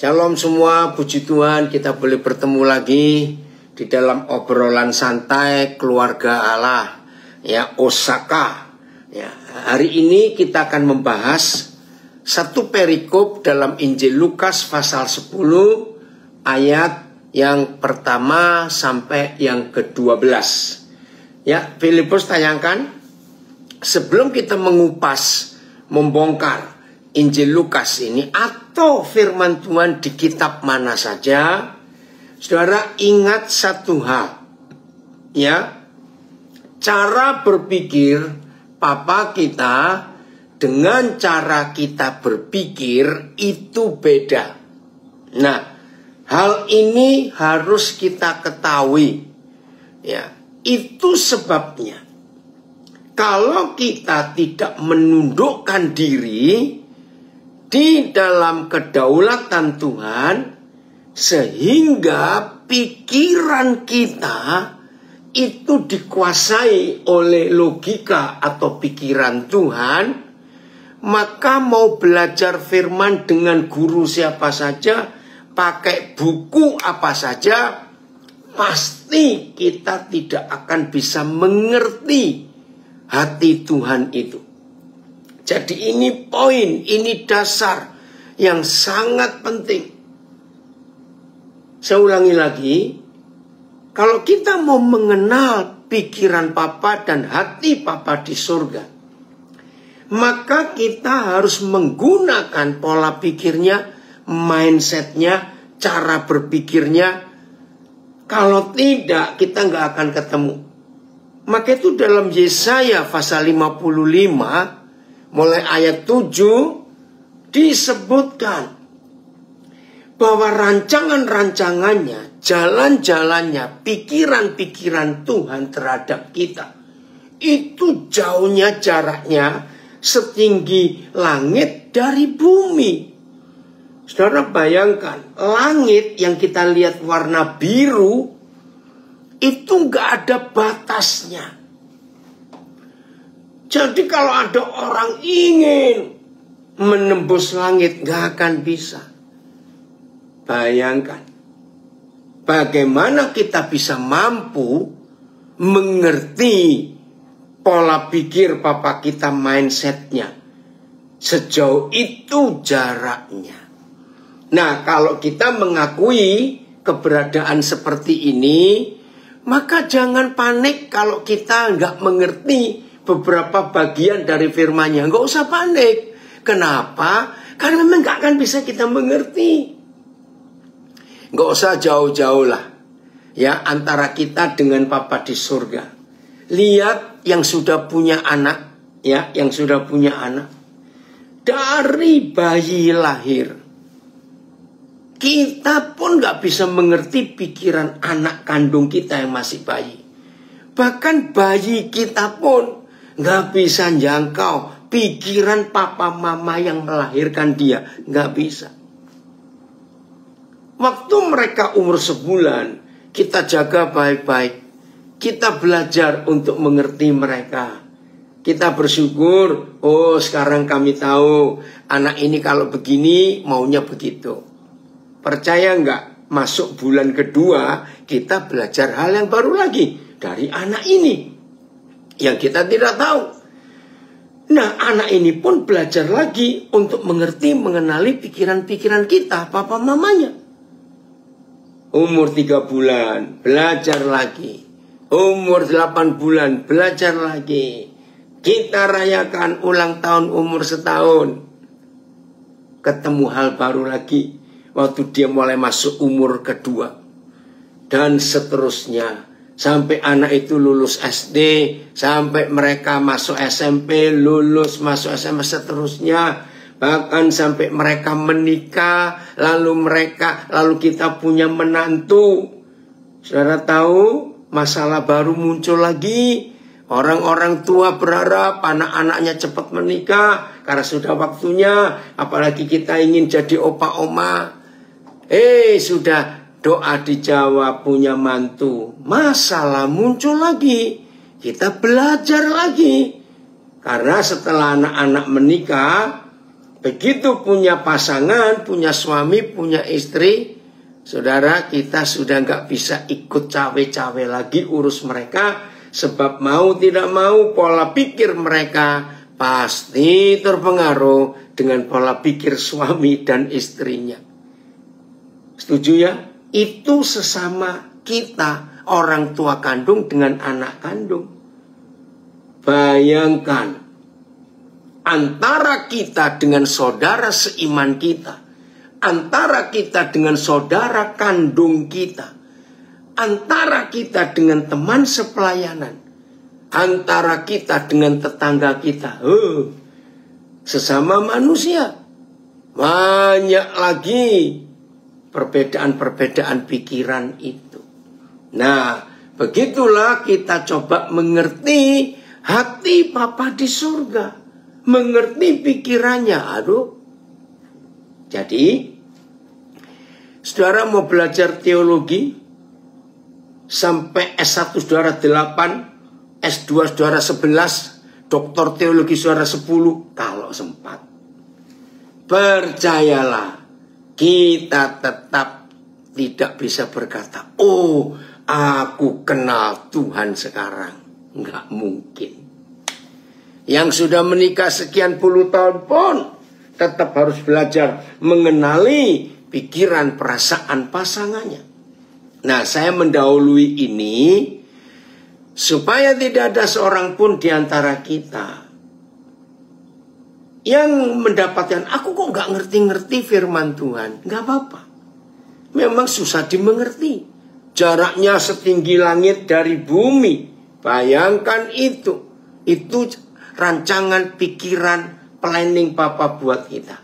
Shalom semua, puji Tuhan kita boleh bertemu lagi di dalam obrolan santai keluarga Allah, ya, Osaka. Ya, hari ini kita akan membahas satu perikop dalam Injil Lukas pasal 10 ayat yang pertama sampai yang ke-12. Ya, Filipus tayangkan sebelum kita mengupas, membongkar Injil Lukas ini atau firman Tuhan di kitab mana saja, saudara ingat satu hal, ya, cara berpikir papa kita dengan cara kita berpikir itu beda. Nah, hal ini harus kita ketahui, ya, itu sebabnya kalau kita tidak menundukkan diri di dalam kedaulatan Tuhan, sehingga pikiran kita itu dikuasai oleh logika atau pikiran Tuhan, maka mau belajar firman dengan guru siapa saja, pakai buku apa saja, pasti kita tidak akan bisa mengerti hati Tuhan itu. Jadi ini poin, ini dasar yang sangat penting. Saya ulangi lagi, kalau kita mau mengenal pikiran Papa dan hati Papa di surga, maka kita harus menggunakan pola pikirnya, mindsetnya, cara berpikirnya. Kalau tidak, kita nggak akan ketemu. Maka itu dalam Yesaya pasal 55, mulai ayat 7 disebutkan bahwa rancangan-rancangannya, jalan-jalannya, pikiran-pikiran Tuhan terhadap kita itu jauhnya jaraknya setinggi langit dari bumi. Saudara bayangkan, langit yang kita lihat warna biru itu nggak ada batasnya. Jadi kalau ada orang ingin menembus langit, gak akan bisa. Bayangkan, bagaimana kita bisa mampu mengerti pola pikir Papa kita, mindsetnya. Sejauh itu jaraknya. Nah, kalau kita mengakui keberadaan seperti ini, maka jangan panik kalau kita gak mengerti beberapa bagian dari firman-Nya. Nggak usah panik. Kenapa? Karena memang nggak akan bisa kita mengerti. Nggak usah jauh-jauh lah, ya, antara kita dengan Papa di surga. Lihat yang sudah punya anak, ya, yang sudah punya anak. Dari bayi lahir, kita pun nggak bisa mengerti pikiran anak kandung kita yang masih bayi. Bahkan bayi kita pun nggak bisa jangkau pikiran papa mama yang melahirkan dia. Nggak bisa. Waktu mereka umur sebulan, kita jaga baik-baik. Kita belajar untuk mengerti mereka. Kita bersyukur, oh sekarang kami tahu anak ini kalau begini maunya begitu. Percaya nggak? Masuk bulan kedua, kita belajar hal yang baru lagi dari anak ini yang kita tidak tahu. Nah, anak ini pun belajar lagi untuk mengerti, mengenali pikiran-pikiran kita, papa mamanya. Umur 3 bulan, belajar lagi. Umur 8 bulan, belajar lagi. Kita rayakan ulang tahun umur 1 tahun. Ketemu hal baru lagi waktu dia mulai masuk umur kedua. Dan seterusnya. Sampai anak itu lulus SD, sampai mereka masuk SMP, lulus masuk SMA, seterusnya. Bahkan sampai mereka menikah, lalu kita punya menantu. Saudara tahu, masalah baru muncul lagi. Orang-orang tua berharap anak-anaknya cepat menikah karena sudah waktunya. Apalagi kita ingin jadi opa oma. Sudah doa dijawab, punya mantu, masalah muncul lagi. Kita belajar lagi. Karena setelah anak-anak menikah, begitu punya pasangan, punya suami, punya istri, saudara, kita sudah nggak bisa ikut cawe-cawe lagi urus mereka. Sebab mau tidak mau pola pikir mereka pasti terpengaruh dengan pola pikir suami dan istrinya. Setuju ya? Itu sesama kita, orang tua kandung dengan anak kandung. Bayangkan, antara kita dengan saudara seiman kita, antara kita dengan saudara kandung kita, antara kita dengan teman sepelayanan, antara kita dengan tetangga kita, sesama manusia, banyak lagi perbedaan-perbedaan pikiran itu. Nah, begitulah kita coba mengerti hati Bapa di surga, mengerti pikirannya. Jadi, saudara mau belajar teologi sampai S1 saudara 8, S2 saudara 11, doktor teologi saudara 10 kalau sempat. Percayalah, kita tetap tidak bisa berkata, oh, aku kenal Tuhan sekarang. Nggak mungkin. Yang sudah menikah sekian puluh tahun pun tetap harus belajar mengenali pikiran perasaan pasangannya. Nah, saya mendahului ini supaya tidak ada seorang pun di antara kita yang mendapatkan, aku kok nggak ngerti-ngerti firman Tuhan. Nggak apa-apa. Memang susah dimengerti. Jaraknya setinggi langit dari bumi. Bayangkan itu. Itu rancangan pikiran planning Papa buat kita.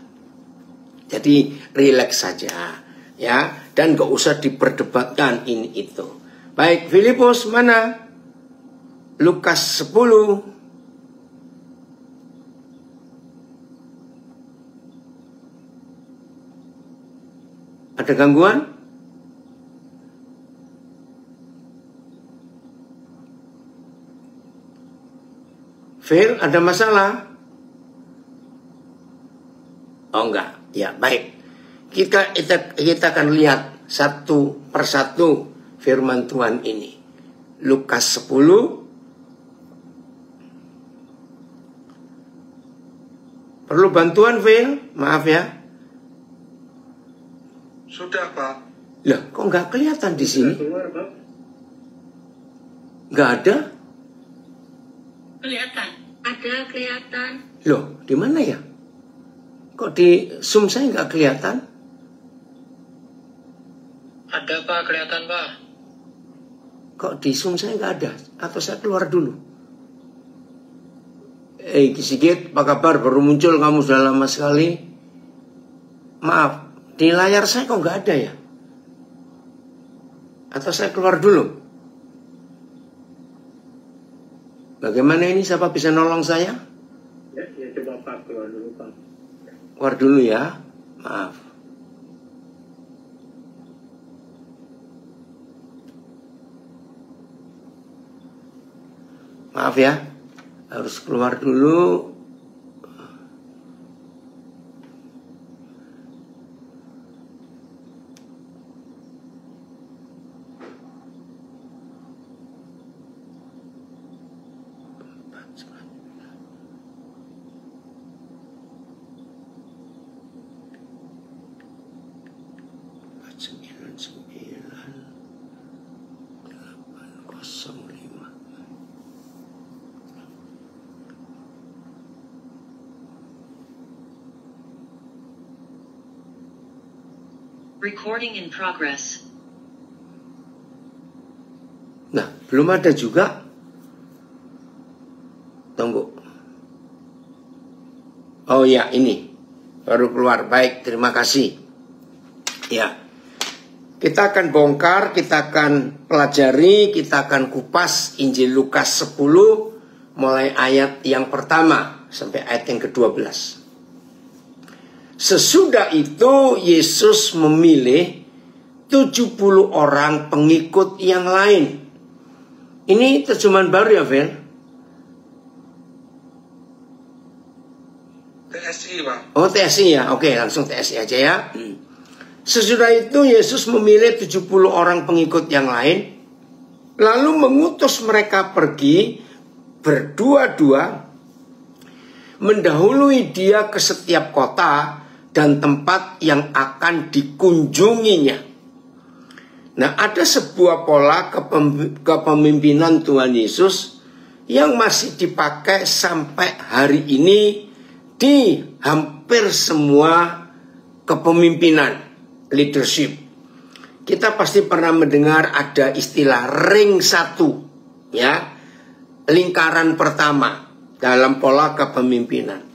Jadi relax saja ya, dan gak usah diperdebatkan ini itu. Baik, Filipus mana? Lukas 10. Ada gangguan? Phil, ada masalah? Oh enggak, ya baik. Kita akan lihat satu persatu firman Tuhan ini. Lukas 10. Perlu bantuan, Phil? Maaf ya. Sudah, Pak. Lah, kok nggak kelihatan di sini? Keluar, Pak. Nggak ada? Kelihatan. Ada kelihatan. Loh, di mana ya? Kok di Zoom saya nggak kelihatan? Ada, Pak. Kelihatan, Pak. Kok di Zoom saya nggak ada? Atau saya keluar dulu? Sigit, apa kabar? Baru muncul kamu sudah lama sekali. Maaf, di layar saya kok nggak ada ya? Atau saya keluar dulu? Bagaimana ini? Siapa bisa nolong saya? Ya coba Pak keluar dulu, Pak. Keluar dulu ya. Maaf. Maaf ya. Harus keluar dulu. Recording in progress. Nah, belum ada juga. Tunggu. Oh ya, ini. Baru keluar. Baik, terima kasih. Ya. Kita akan bongkar, kita akan pelajari, kita akan kupas Injil Lukas 10 mulai ayat yang pertama sampai ayat yang ke-12. Sesudah itu Yesus memilih 70 orang pengikut yang lain. Ini terjemahan baru ya, Vel? TSI, Pak. Oh, TSI ya. Oke, langsung TSI aja ya. Sesudah itu Yesus memilih 70 orang pengikut yang lain, lalu mengutus mereka pergi berdua-dua, mendahului dia ke setiap kota dan tempat yang akan dikunjunginya. Nah, ada sebuah pola kepemimpinan Tuhan Yesus yang masih dipakai sampai hari ini di hampir semua kepemimpinan, leadership. Kita pasti pernah mendengar ada istilah ring 1, ya, lingkaran pertama dalam pola kepemimpinan.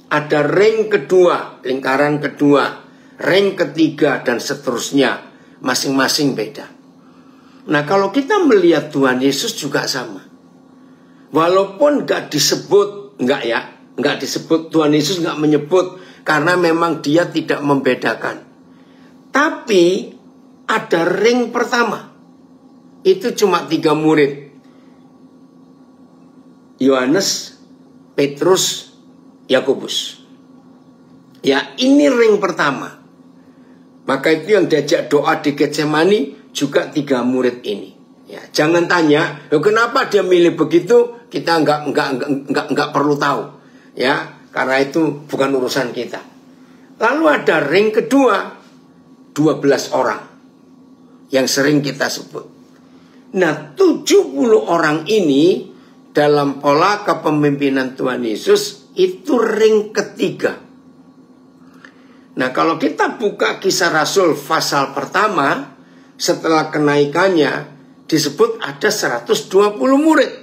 Ada ring kedua, lingkaran kedua, ring ketiga, dan seterusnya. Masing-masing beda. Nah, kalau kita melihat Tuhan Yesus juga sama. Walaupun nggak disebut, nggak disebut, Tuhan Yesus nggak menyebut, karena memang dia tidak membedakan. Tapi ada ring pertama. Itu cuma 3 murid. Yohanes, Petrus, Yakobus. Ya, ini ring pertama. Maka itu yang diajak doa di Getsemani juga 3 murid ini. Ya, jangan tanya, kenapa dia milih begitu? Kita nggak perlu tahu. Ya, karena itu bukan urusan kita. Lalu ada ring kedua, 12 orang yang sering kita sebut. Nah, 70 orang ini dalam pola kepemimpinan Tuhan Yesus itu ring ketiga. Nah, kalau kita buka Kisah Rasul pasal pertama, setelah kenaikannya disebut ada 120 murid.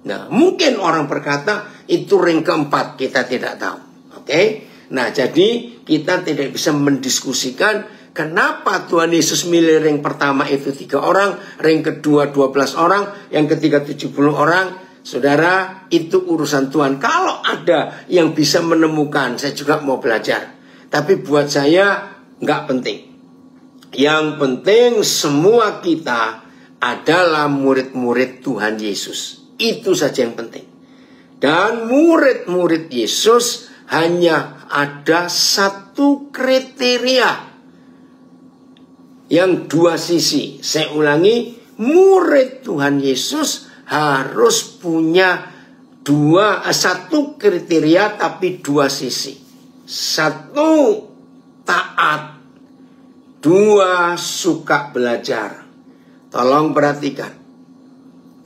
Nah, mungkin orang berkata itu ring keempat, kita tidak tahu. Oke? Nah, jadi kita tidak bisa mendiskusikan kenapa Tuhan Yesus milih ring pertama itu 3 orang, ring kedua 12 orang, yang ketiga 70 orang. Saudara, itu urusan Tuhan. Kalau ada yang bisa menemukan, saya juga mau belajar. Tapi buat saya nggak penting. Yang penting semua kita adalah murid-murid Tuhan Yesus. Itu saja yang penting. Dan murid-murid Yesus hanya ada satu kriteria. Yang 2 sisi. Saya ulangi, murid Tuhan Yesus harus punya satu kriteria tapi 2 sisi. 1, taat. 2, suka belajar. Tolong perhatikan.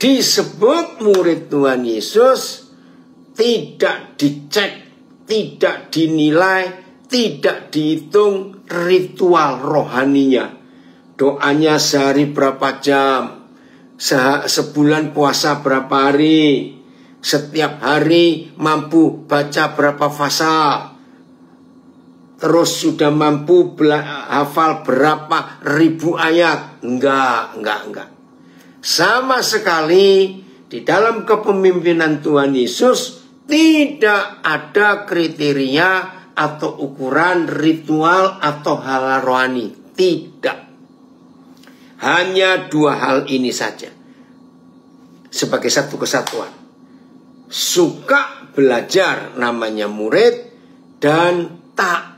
Disebut murid Tuhan Yesus, tidak dicek, tidak dinilai, tidak dihitung ritual rohaninya. Doanya sehari berapa jam, sebulan puasa berapa hari, setiap hari mampu baca berapa pasal, terus sudah mampu hafal berapa ribu ayat. Enggak. Sama sekali di dalam kepemimpinan Tuhan Yesus tidak ada kriteria atau ukuran ritual atau hal rohani. Tidak. Hanya 2 hal ini saja sebagai satu kesatuan. Suka belajar namanya murid, dan taat.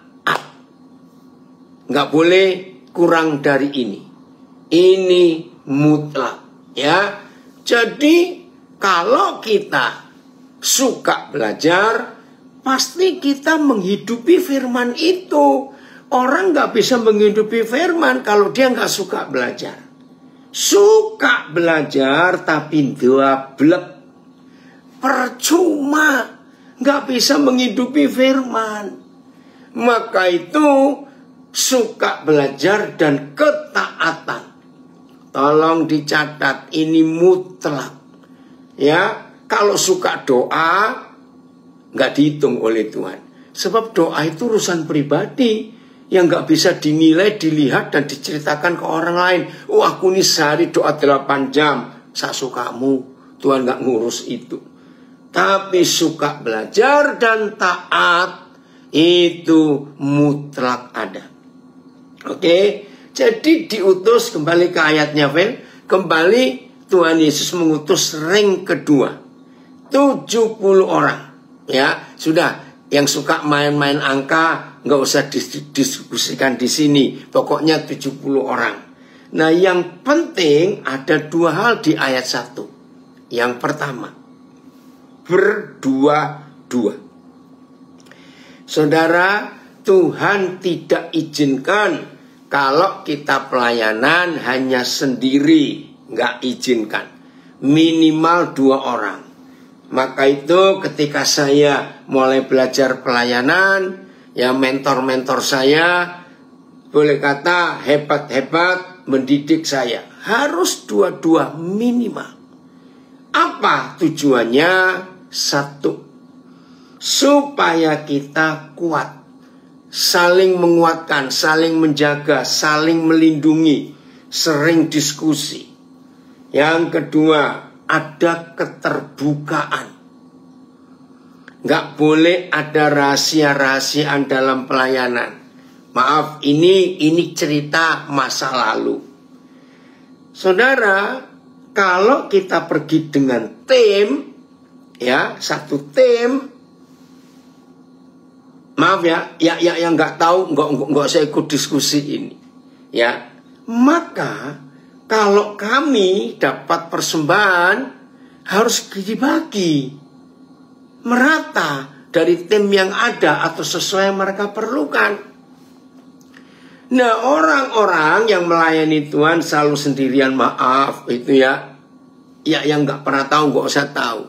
Nggak boleh kurang dari ini. Ini mutlak, ya. Jadi kalau kita suka belajar, pasti kita menghidupi firman itu. Orang nggak bisa menghidupi firman kalau dia nggak suka belajar. Suka belajar tapi doublek, percuma, nggak bisa menghidupi firman. Maka itu suka belajar dan ketaatan. Tolong dicatat, ini mutlak. Ya, kalau suka doa nggak dihitung oleh Tuhan. Sebab doa itu urusan pribadi yang nggak bisa dinilai, dilihat, dan diceritakan ke orang lain. Oh, aku ini sehari doa 8 jam. Sak sukamu, Tuhan nggak ngurus itu. Tapi suka belajar dan taat itu mutlak ada. Oke, jadi diutus, kembali ke ayatnya, Vel. Kembali Tuhan Yesus mengutus ring kedua, 70 orang. Ya, sudah. Yang suka main-main angka nggak usah diskusikan di sini. Pokoknya 70 orang. Nah, yang penting ada 2 hal di ayat 1. Yang pertama, berdua-dua. Saudara, Tuhan tidak izinkan kalau kita pelayanan hanya sendiri. Nggak izinkan. Minimal 2 orang. Maka itu ketika saya mulai belajar pelayanan, ya mentor-mentor saya, boleh kata hebat-hebat mendidik saya. Harus 2 minimal. Apa tujuannya? 1, supaya kita kuat. Saling menguatkan, saling menjaga, saling melindungi, sering diskusi. Yang kedua, ada keterbukaan. Nggak boleh ada rahasia-rahasiaan dalam pelayanan. Maaf, ini cerita masa lalu. Saudara, kalau kita pergi dengan tim, ya, satu tim, maaf ya, yang nggak tahu, nggak saya ikut diskusi ini, ya. Maka kalau kami dapat persembahan harus dibagi merata dari tim yang ada atau sesuai yang mereka perlukan. Nah, orang-orang yang melayani Tuhan selalu sendirian, maaf itu ya yang nggak pernah tahu nggak usah tahu.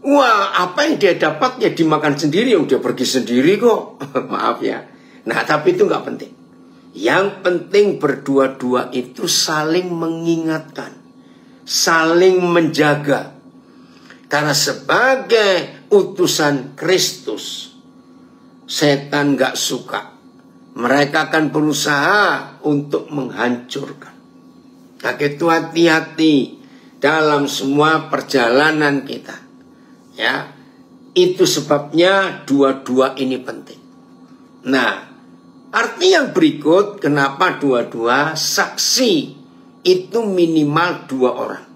Wah, apa yang dia dapat ya dimakan sendiri, udah pergi sendiri kok. Maaf ya. Nah, tapi itu nggak penting. Yang penting berdua-dua itu saling mengingatkan, saling menjaga. Karena sebagai utusan Kristus, setan gak suka. Mereka akan berusaha untuk menghancurkan. Maka itu hati-hati dalam semua perjalanan kita. Ya, itu sebabnya 2 ini penting. Nah, arti yang berikut, kenapa 2? Saksi itu minimal 2 orang.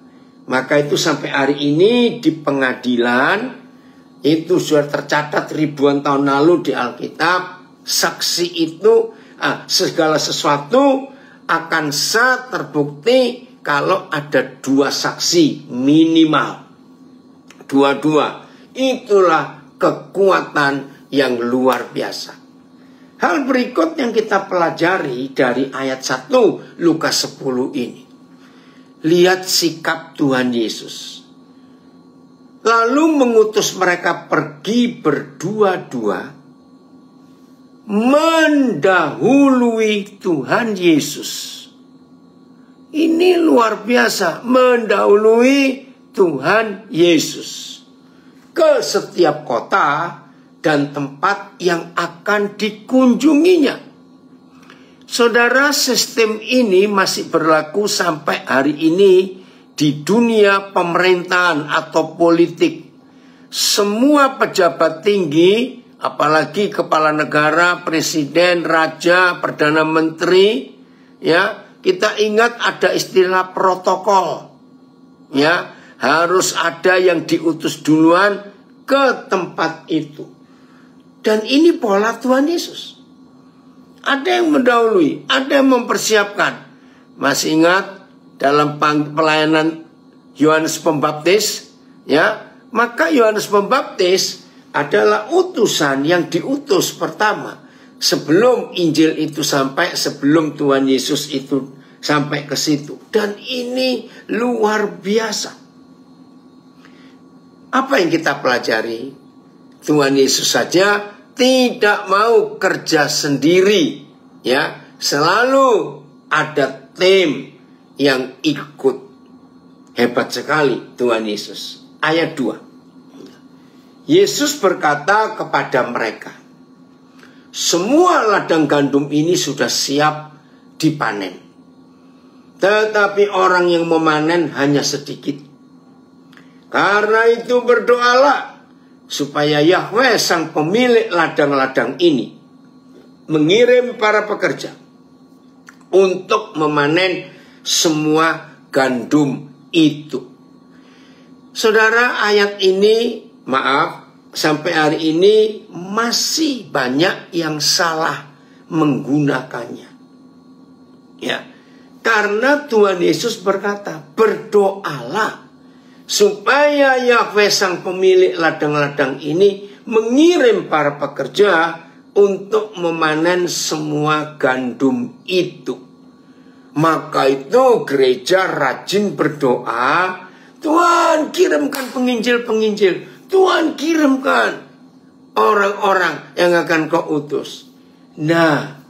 Maka itu sampai hari ini di pengadilan, itu sudah tercatat ribuan tahun lalu di Alkitab. Saksi itu, segala sesuatu akan sah terbukti kalau ada 2 saksi minimal. 2. Itulah kekuatan yang luar biasa. Hal berikut yang kita pelajari dari ayat 1 Lukas 10 ini. Lihat sikap Tuhan Yesus. Lalu mengutus mereka pergi berdua-dua mendahului Tuhan Yesus. Ini luar biasa, mendahului Tuhan Yesus ke setiap kota dan tempat yang akan dikunjunginya. Saudara, sistem ini masih berlaku sampai hari ini di dunia pemerintahan atau politik. Semua pejabat tinggi, apalagi kepala negara, presiden, raja, perdana menteri, ya, kita ingat ada istilah protokol. Ya, harus ada yang diutus duluan ke tempat itu. Dan ini pola Tuhan Yesus. Ada yang mendahului, ada yang mempersiapkan. Masih ingat dalam pelayanan Yohanes Pembaptis, ya? Maka Yohanes Pembaptis adalah utusan yang diutus pertama sebelum Injil itu sampai, sebelum Tuhan Yesus itu sampai ke situ. Dan ini luar biasa. Apa yang kita pelajari? Tuhan Yesus saja tidak mau kerja sendiri, ya. Selalu ada tim yang ikut. Hebat sekali Tuhan Yesus. Ayat 2. Yesus berkata kepada mereka, semua ladang gandum ini sudah siap dipanen, tetapi orang yang memanen hanya sedikit. Karena itu berdoalah supaya Yahweh sang pemilik ladang-ladang ini mengirim para pekerja untuk memanen semua gandum itu. Saudara, ayat ini, maaf, sampai hari ini masih banyak yang salah menggunakannya. Ya. Karena Tuhan Yesus berkata, berdoalah supaya Yahweh sang pemilik ladang-ladang ini mengirim para pekerja untuk memanen semua gandum itu. Maka itu gereja rajin berdoa, Tuhan kirimkan penginjil-penginjil, Tuhan kirimkan orang-orang yang akan Kau utus. Nah,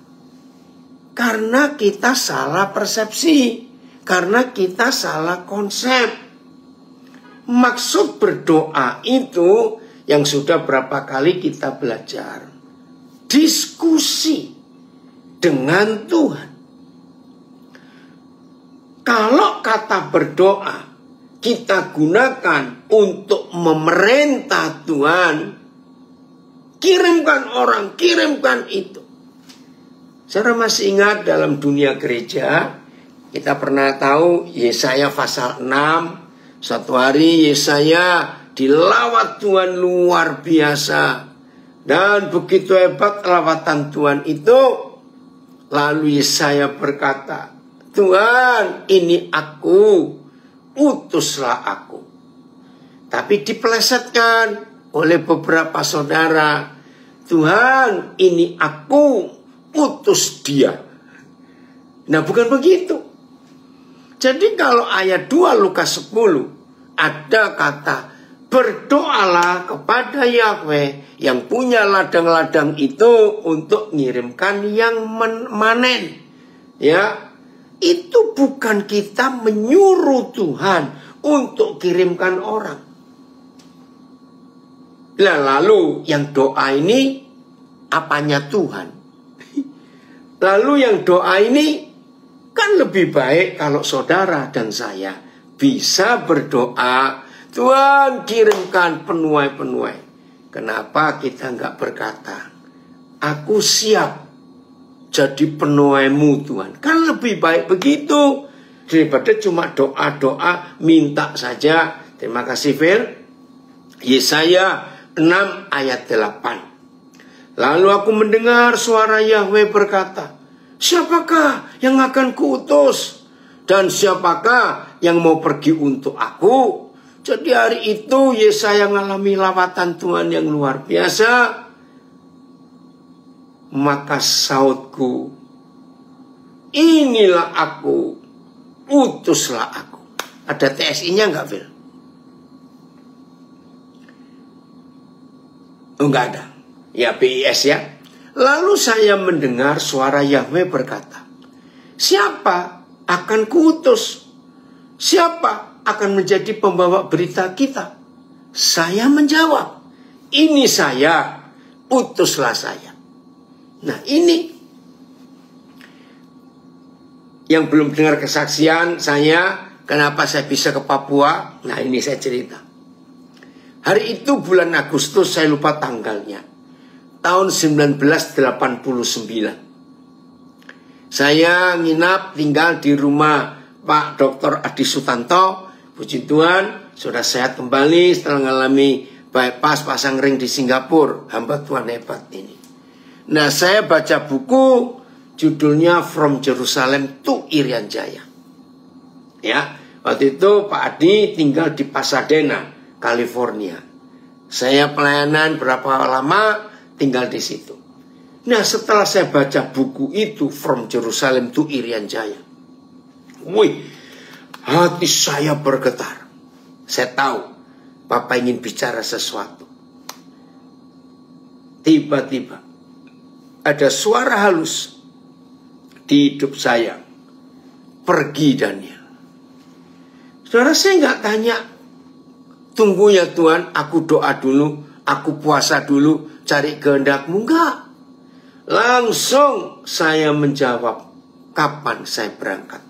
karena kita salah persepsi, karena kita salah konsep. Maksud berdoa itu yang sudah berapa kali kita belajar. Diskusi dengan Tuhan. Kalau kata berdoa kita gunakan untuk memerintah Tuhan, kirimkan orang, kirimkan itu. Saudara masih ingat dalam dunia gereja, kita pernah tahu Yesaya pasal 6, suatu hari Yesaya dilawat Tuhan luar biasa. Dan begitu hebat lawatan Tuhan itu, lalu Yesaya berkata, Tuhan ini aku, utuslah aku. Tapi dipelesetkan oleh beberapa saudara, Tuhan ini aku, utus dia. Nah bukan begitu. Jadi kalau ayat 2 Lukas 10 ada kata berdoalah kepada Yahweh yang punya ladang-ladang itu untuk mengirimkan yang manen. Ya, itu bukan kita menyuruh Tuhan untuk kirimkan orang. Nah, lalu yang doa ini apanya Tuhan? Lalu yang doa ini kan lebih baik kalau saudara dan saya bisa berdoa, Tuhan kirimkan penuai-penuai. Kenapa kita nggak berkata, aku siap jadi penuaimu Tuhan. Kan lebih baik begitu daripada cuma doa-doa minta saja. Terima kasih Phil. Yesaya 6 ayat 8. Lalu aku mendengar suara Yahweh berkata, siapakah yang akan kuutus? Dan siapakah yang mau pergi untuk aku? Jadi hari itu Yesaya mengalami lawatan Tuhan yang luar biasa. Maka sautku, inilah aku, utuslah aku. Ada TSI-nya enggak, Phil? Oh, enggak ada. Ya, BIS ya. Lalu saya mendengar suara Yahweh berkata, siapa akan kuutus? Siapa akan menjadi pembawa berita kita? Saya menjawab, ini saya, utuslah saya. Nah ini yang belum dengar kesaksian saya, kenapa saya bisa ke Papua. Nah ini saya cerita. Hari itu bulan Agustus, saya lupa tanggalnya, tahun 1989. Saya nginap tinggal di rumah Pak Dr. Adi Sutanto. Puji Tuhan, sudah sehat kembali setelah mengalami bypass pasang ring di Singapura. Hamba Tuhan hebat ini. Nah, saya baca buku judulnya From Jerusalem to Irian Jaya. Ya, waktu itu Pak Adi tinggal di Pasadena, California. Saya pelayanan berapa lama tinggal di situ. Nah, setelah saya baca buku itu From Jerusalem to Irian Jaya, wih, hati saya bergetar. Saya tahu Bapak ingin bicara sesuatu. Tiba-tiba ada suara halus di hidup saya. Pergi Daniel. Saudara, saya nggak tanya, tunggu ya Tuhan, aku doa dulu, aku puasa dulu, cari kehendak-Mu. Enggak. Langsung saya menjawab, kapan saya berangkat?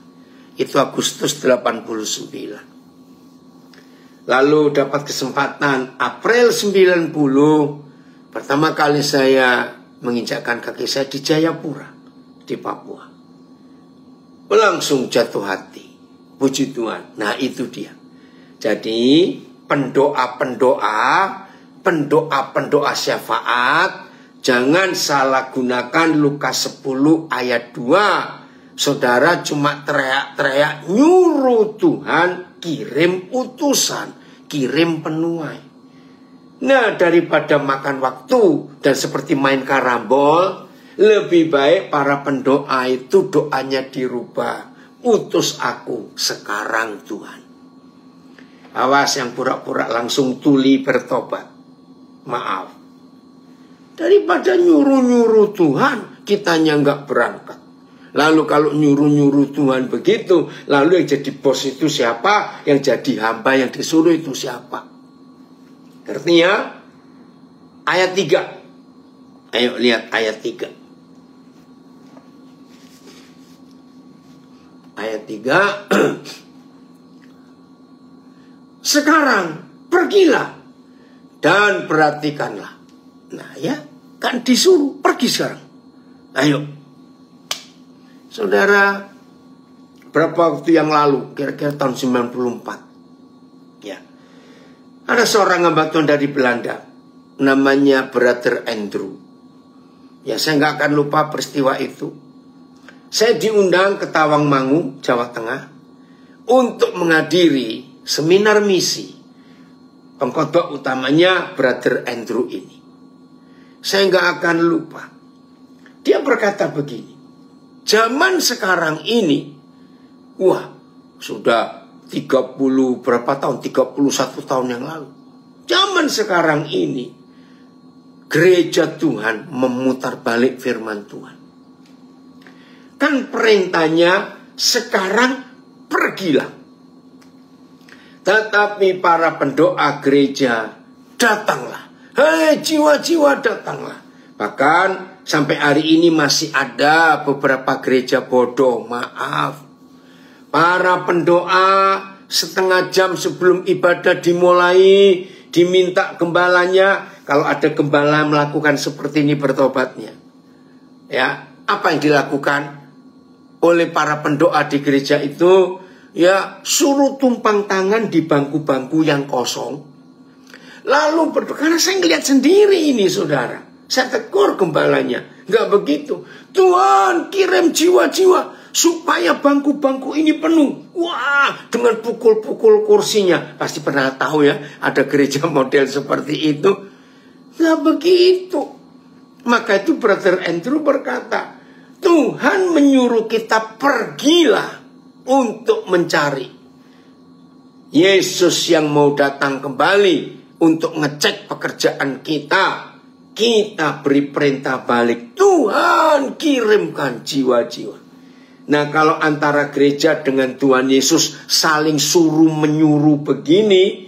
Itu Agustus 89. Lalu dapat kesempatan April 90, pertama kali saya menginjakkan kaki saya di Jayapura, di Papua. Langsung jatuh hati. Puji Tuhan. Nah itu dia. Jadi pendoa-pendoa pendoa-pendoa syafaat, jangan salah gunakan Lukas 10 ayat 2. Saudara cuma teriak-teriak nyuruh Tuhan kirim utusan, kirim penuai. Nah, daripada makan waktu dan seperti main karambol, lebih baik para pendoa itu doanya dirubah. Utus aku sekarang Tuhan. Awas yang pura-pura langsung tuli bertobat. Maaf. Daripada nyuruh-nyuruh Tuhan, kitanya nggak berangkat. Lalu kalau nyuruh-nyuruh Tuhan begitu, lalu yang jadi bos itu siapa? Yang jadi hamba yang disuruh itu siapa? Artinya ayat 3. Ayo lihat ayat 3. Ayat 3. Sekarang pergilah dan perhatikanlah. Nah ya, kan disuruh pergi sekarang. Ayo. Saudara, berapa waktu yang lalu, kira-kira tahun 94. Ya. Ada seorang hamba Tuhan dari Belanda, namanya Brother Andrew. Ya, saya nggak akan lupa peristiwa itu. Saya diundang ke Tawangmangu, Jawa Tengah, untuk menghadiri seminar misi. Pengkhotbah utamanya Brother Andrew ini. Saya nggak akan lupa. Dia berkata begini, zaman sekarang ini, wah, sudah 30 berapa tahun, 31 tahun yang lalu. Zaman sekarang ini, gereja Tuhan memutar balik firman Tuhan. Kan perintahnya sekarang pergilah. Tetapi para pendoa gereja datanglah. Hei jiwa-jiwa datanglah. Bahkan sampai hari ini masih ada beberapa gereja bodoh. Maaf. Para pendoa setengah jam sebelum ibadah dimulai diminta gembalanya. Kalau ada gembala melakukan seperti ini bertobatnya. Ya, apa yang dilakukan oleh para pendoa di gereja itu? Ya, suruh tumpang tangan di bangku-bangku yang kosong. Lalu berdoa, karena saya ngeliat sendiri ini saudara. Saya tegur gembalanya. Nggak begitu. Tuhan kirim jiwa-jiwa supaya bangku-bangku ini penuh. Wah, dengan pukul-pukul kursinya. Pasti pernah tahu ya, ada gereja model seperti itu. Nggak begitu. Maka itu Brother Andrew berkata, Tuhan menyuruh kita pergilah untuk mencari Yesus yang mau datang kembali untuk ngecek pekerjaan kita. Kita beri perintah balik, Tuhan kirimkan jiwa-jiwa. Nah, kalau antara gereja dengan Tuhan Yesus saling suruh menyuruh begini,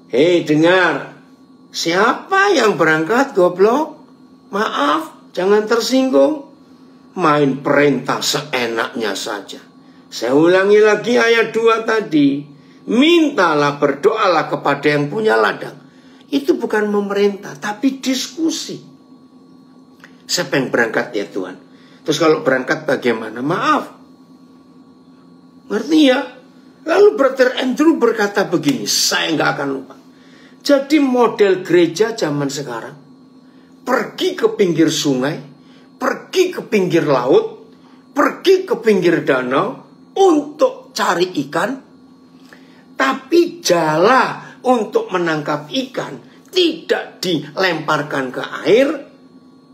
hei dengar, siapa yang berangkat goblok? Maaf, jangan tersinggung. Main perintah seenaknya saja. Saya ulangi lagi ayat 2 tadi. Mintalah, berdoalah kepada yang punya ladang. Itu bukan memerintah, tapi diskusi. Siapa yang berangkat ya Tuhan? Terus kalau berangkat bagaimana? Maaf. Ngerti ya? Lalu Brother Andrew berkata begini, saya nggak akan lupa. Jadi model gereja zaman sekarang, pergi ke pinggir sungai, pergi ke pinggir laut, pergi ke pinggir danau untuk cari ikan, tapi jala untuk menangkap ikan tidak dilemparkan ke air,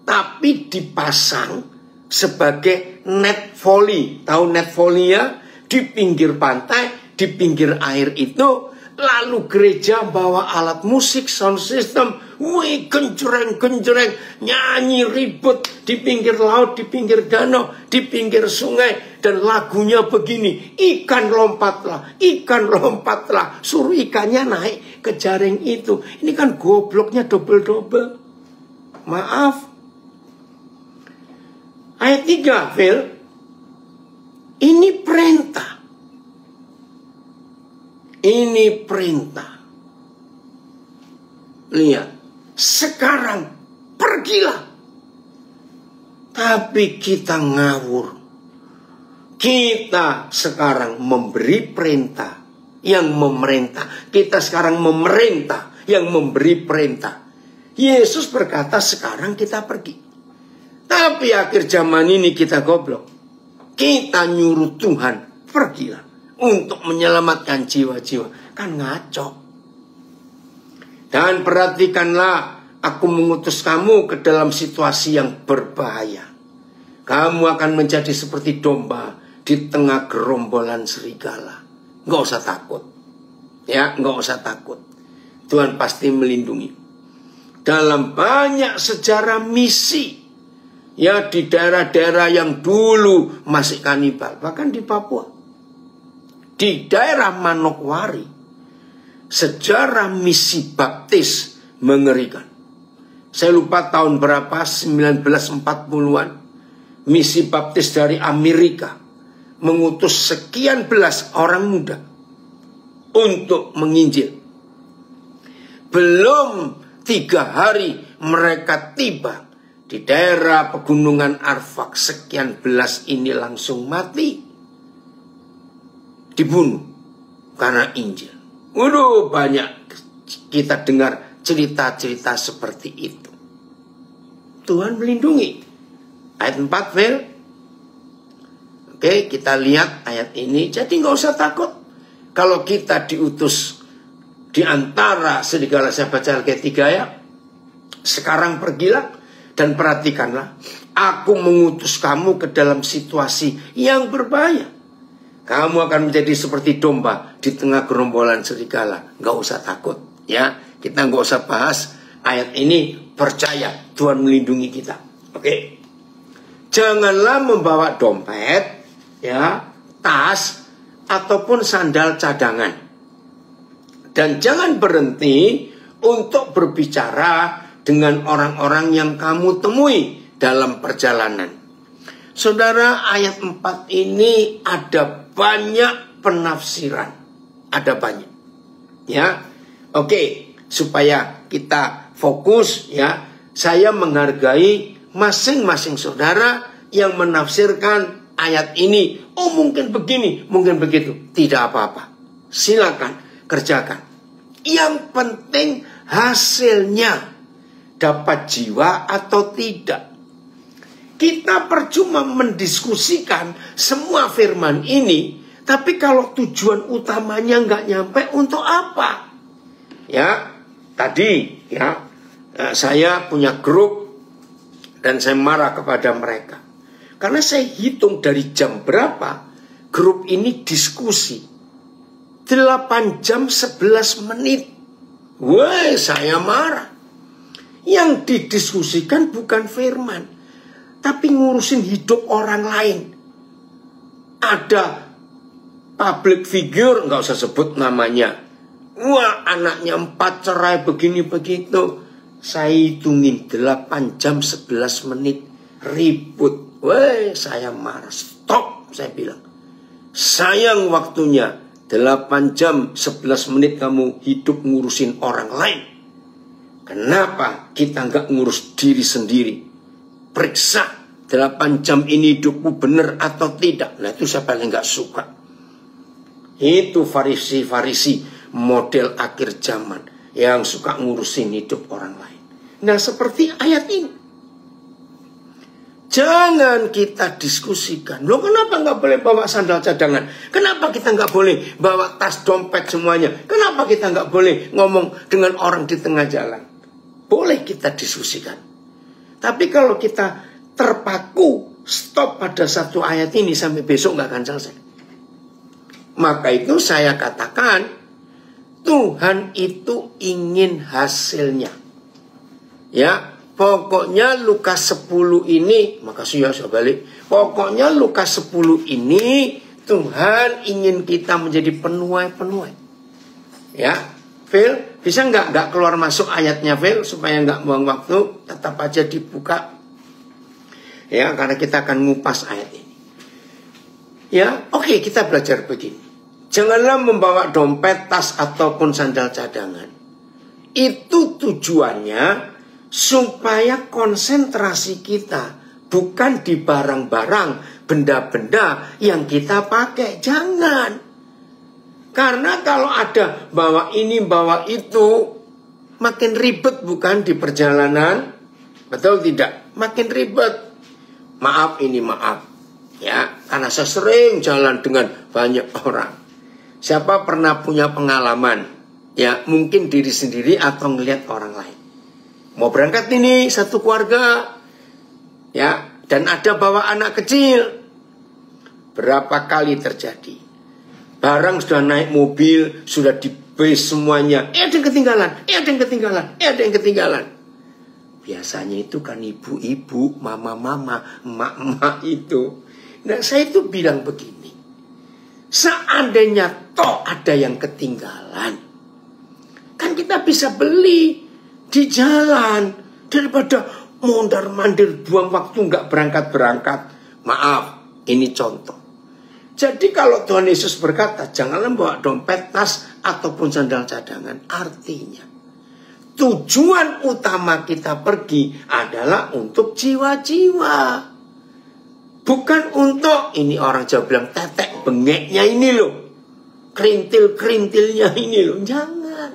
tapi dipasang sebagai net volley. Tahu net volley ya? Di pinggir pantai, di pinggir air itu. Lalu gereja bawa alat musik, sound system, wih genjreng-genjreng, nyanyi ribut di pinggir laut, di pinggir danau, di pinggir sungai. Dan lagunya begini, ikan lompatlah, suruh ikannya naik ke jaring itu. Ini kan gobloknya double-double. Maaf. Ayat 3, Phil. Ini perintah. Ini perintah. Lihat. Sekarang pergilah. Tapi kita ngawur. Kita sekarang memberi perintah. Yang memerintah. Kita sekarang memerintah. Yang memberi perintah. Yesus berkata sekarang kita pergi. Tapi akhir zaman ini kita goblok. Kita nyuruh Tuhan pergilah untuk menyelamatkan jiwa-jiwa. Kan ngaco. Dan perhatikanlah, aku mengutus kamu ke dalam situasi yang berbahaya. Kamu akan menjadi seperti domba di tengah gerombolan serigala. Nggak usah takut. Ya, nggak usah takut. Tuhan pasti melindungi. Dalam banyak sejarah misi, ya, di daerah-daerah yang dulu masih kanibal, bahkan di Papua, di daerah Manokwari, sejarah misi baptis mengerikan. Saya lupa tahun berapa, 1940-an, misi baptis dari Amerika mengutus sekian belas orang muda untuk menginjil. Belum 3 hari mereka tiba di daerah pegunungan Arfak, sekian belas ini langsung mati, dibunuh karena Injil. Waduh, banyak kita dengar cerita-cerita seperti itu. Tuhan melindungi. Ayat 4, Vel. Oke, kita lihat ayat ini. Jadi nggak usah takut kalau kita diutus di antara serigala. Saya baca ayat 3 ya. Sekarang pergilah dan perhatikanlah. Aku mengutus kamu ke dalam situasi yang berbahaya. Kamu akan menjadi seperti domba di tengah gerombolan serigala. Nggak usah takut ya. Kita nggak usah bahas ayat ini. Percaya Tuhan melindungi kita. Oke. Janganlah membawa dompet, ya, tas ataupun sandal cadangan. Dan jangan berhenti untuk berbicara dengan orang-orang yang kamu temui dalam perjalanan. Saudara, ayat 4 ini ada banyak penafsiran. Ada banyak. Ya. Oke, supaya kita fokus ya. Saya menghargai masing-masing saudara yang menafsirkan ayat ini. Oh, mungkin begini, mungkin begitu. Tidak apa-apa. Silakan kerjakan. Yang penting hasilnya dapat jiwa atau tidak. Kita percuma mendiskusikan semua firman ini, tapi kalau tujuan utamanya nggak nyampe, untuk apa? Ya, tadi ya, saya punya grup dan saya marah kepada mereka karena saya hitung dari jam berapa grup ini diskusi. 8 jam 11 menit. Wah, saya marah. Yang didiskusikan bukan firman, tapi ngurusin hidup orang lain. Ada public figure, nggak usah sebut namanya. Wah, anaknya 4 cerai begini begitu. Saya hitungin 8 jam 11 menit ribut. Wah, saya marah. Stop, saya bilang. Sayang waktunya. 8 jam 11 menit kamu hidup ngurusin orang lain. Kenapa kita nggak ngurus diri sendiri? Periksa 8 jam ini hidupku benar atau tidak. Nah, itu saya paling nggak suka. Itu farisi-farisi model akhir zaman yang suka ngurusin hidup orang lain. Nah, seperti ayat ini. Jangan kita diskusikan. Loh, kenapa nggak boleh bawa sandal cadangan? Kenapa kita nggak boleh bawa tas dompet semuanya? Kenapa kita nggak boleh ngomong dengan orang di tengah jalan? Boleh kita diskusikan. Tapi kalau kita terpaku stop pada satu ayat ini sampai besok nggak akan selesai. Maka itu saya katakan Tuhan itu ingin hasilnya. Ya. Pokoknya Lukas 10 ini, makasih ya saya balik. Pokoknya Lukas 10 ini Tuhan ingin kita menjadi penuai-penuai. Ya, Phil, bisa nggak keluar masuk ayatnya, Phil, supaya nggak buang waktu, tetap aja dibuka. Ya, karena kita akan ngupas ayat ini. Ya, oke, kita belajar begini. Janganlah membawa dompet, tas ataupun sandal cadangan. Itu tujuannya supaya konsentrasi kita bukan di barang-barang, benda-benda yang kita pakai. Jangan. Karena kalau ada bawa ini, bawa itu, makin ribet bukan di perjalanan? Betul tidak? Makin ribet. Maaf ini maaf. Ya, karena saya sering jalan dengan banyak orang. Siapa pernah punya pengalaman? Ya, mungkin diri sendiri atau ngelihat orang lain. Mau berangkat ini satu keluarga. Ya, dan ada bawa anak kecil. Berapa kali terjadi? Barang sudah naik mobil, sudah di base semuanya. Ada yang ketinggalan, ada yang ketinggalan, ada yang ketinggalan. Biasanya itu kan ibu-ibu, mama-mama, emak-emak itu. Nah, saya itu bilang begini. Seandainya toh ada yang ketinggalan, kan kita bisa beli di jalan daripada mondar-mandir buang waktu nggak berangkat-berangkat. Maaf, ini contoh. Jadi kalau Tuhan Yesus berkata janganlah bawa dompet, tas ataupun sandal cadangan, artinya tujuan utama kita pergi adalah untuk jiwa-jiwa, bukan untuk ini orang Jawa bilang tetek bengeknya ini loh, kerintil-kerintilnya ini loh. Jangan,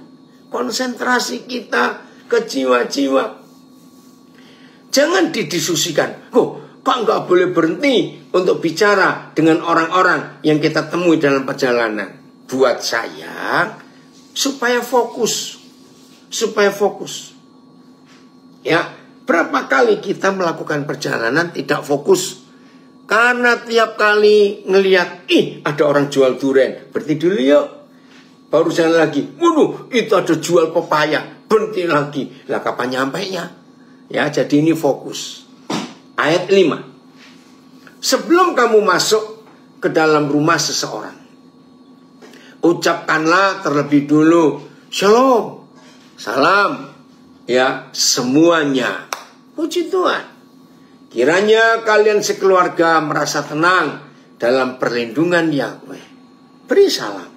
konsentrasi kita ke jiwa-jiwa. Jangan didiskusikan. Kok nggak boleh berhenti untuk bicara dengan orang-orang yang kita temui dalam perjalanan? Buat saya, supaya fokus. Ya, berapa kali kita melakukan perjalanan tidak fokus? Karena tiap kali ngelihat, ada orang jual durian, berhenti dulu yuk. Baru jalan lagi, waduh, itu ada jual pepaya, berhenti lagi. Lah kapan nyampainya? Ya, jadi ini fokus. Ayat 5. Sebelum kamu masuk ke dalam rumah seseorang, ucapkanlah terlebih dulu shalom, salam, ya, semuanya. Puji Tuhan. Kiranya kalian sekeluarga merasa tenang dalam perlindungan Yahweh. Beri salam.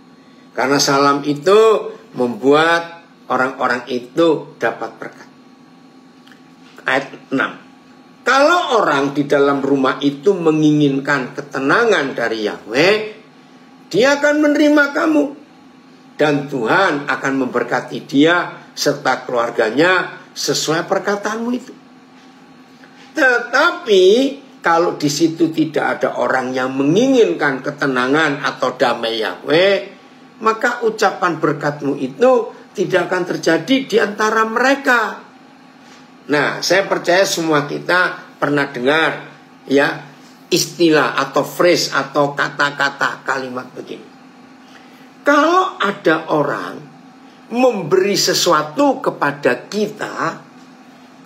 Karena salam itu membuat orang-orang itu dapat berkat. Ayat 6. Kalau orang di dalam rumah itu menginginkan ketenangan dari Yahweh, dia akan menerima kamu. Dan Tuhan akan memberkati dia serta keluarganya sesuai perkataanmu itu. Tetapi kalau di situ tidak ada orang yang menginginkan ketenangan atau damai Yahweh, maka ucapan berkatmu itu tidak akan terjadi di antara mereka. Nah, saya percaya semua kita pernah dengar ya istilah atau phrase atau kata-kata kalimat begini. Kalau ada orang memberi sesuatu kepada kita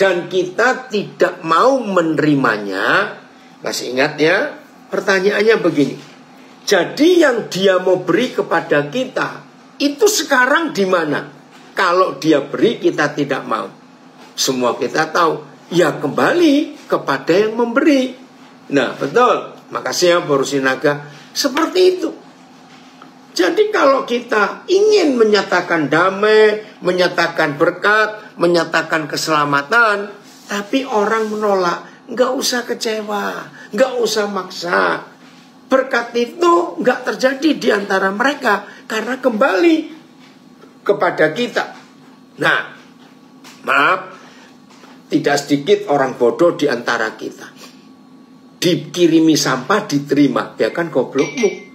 dan kita tidak mau menerimanya, masih ingat ya? Pertanyaannya begini. Jadi yang dia mau beri kepada kita itu sekarang di mana? Kalau dia beri kita tidak mau. Semua kita tahu, ya kembali kepada yang memberi. Nah, betul. Makasih ya Boru Sinaga. Seperti itu. Jadi kalau kita ingin menyatakan damai, menyatakan berkat, menyatakan keselamatan, tapi orang menolak, nggak usah kecewa, nggak usah maksa. Berkat itu nggak terjadi di antara mereka karena kembali kepada kita. Nah, maaf, tidak sedikit orang bodoh di antara kita. Dikirimi sampah diterima, ya kan goblokmu.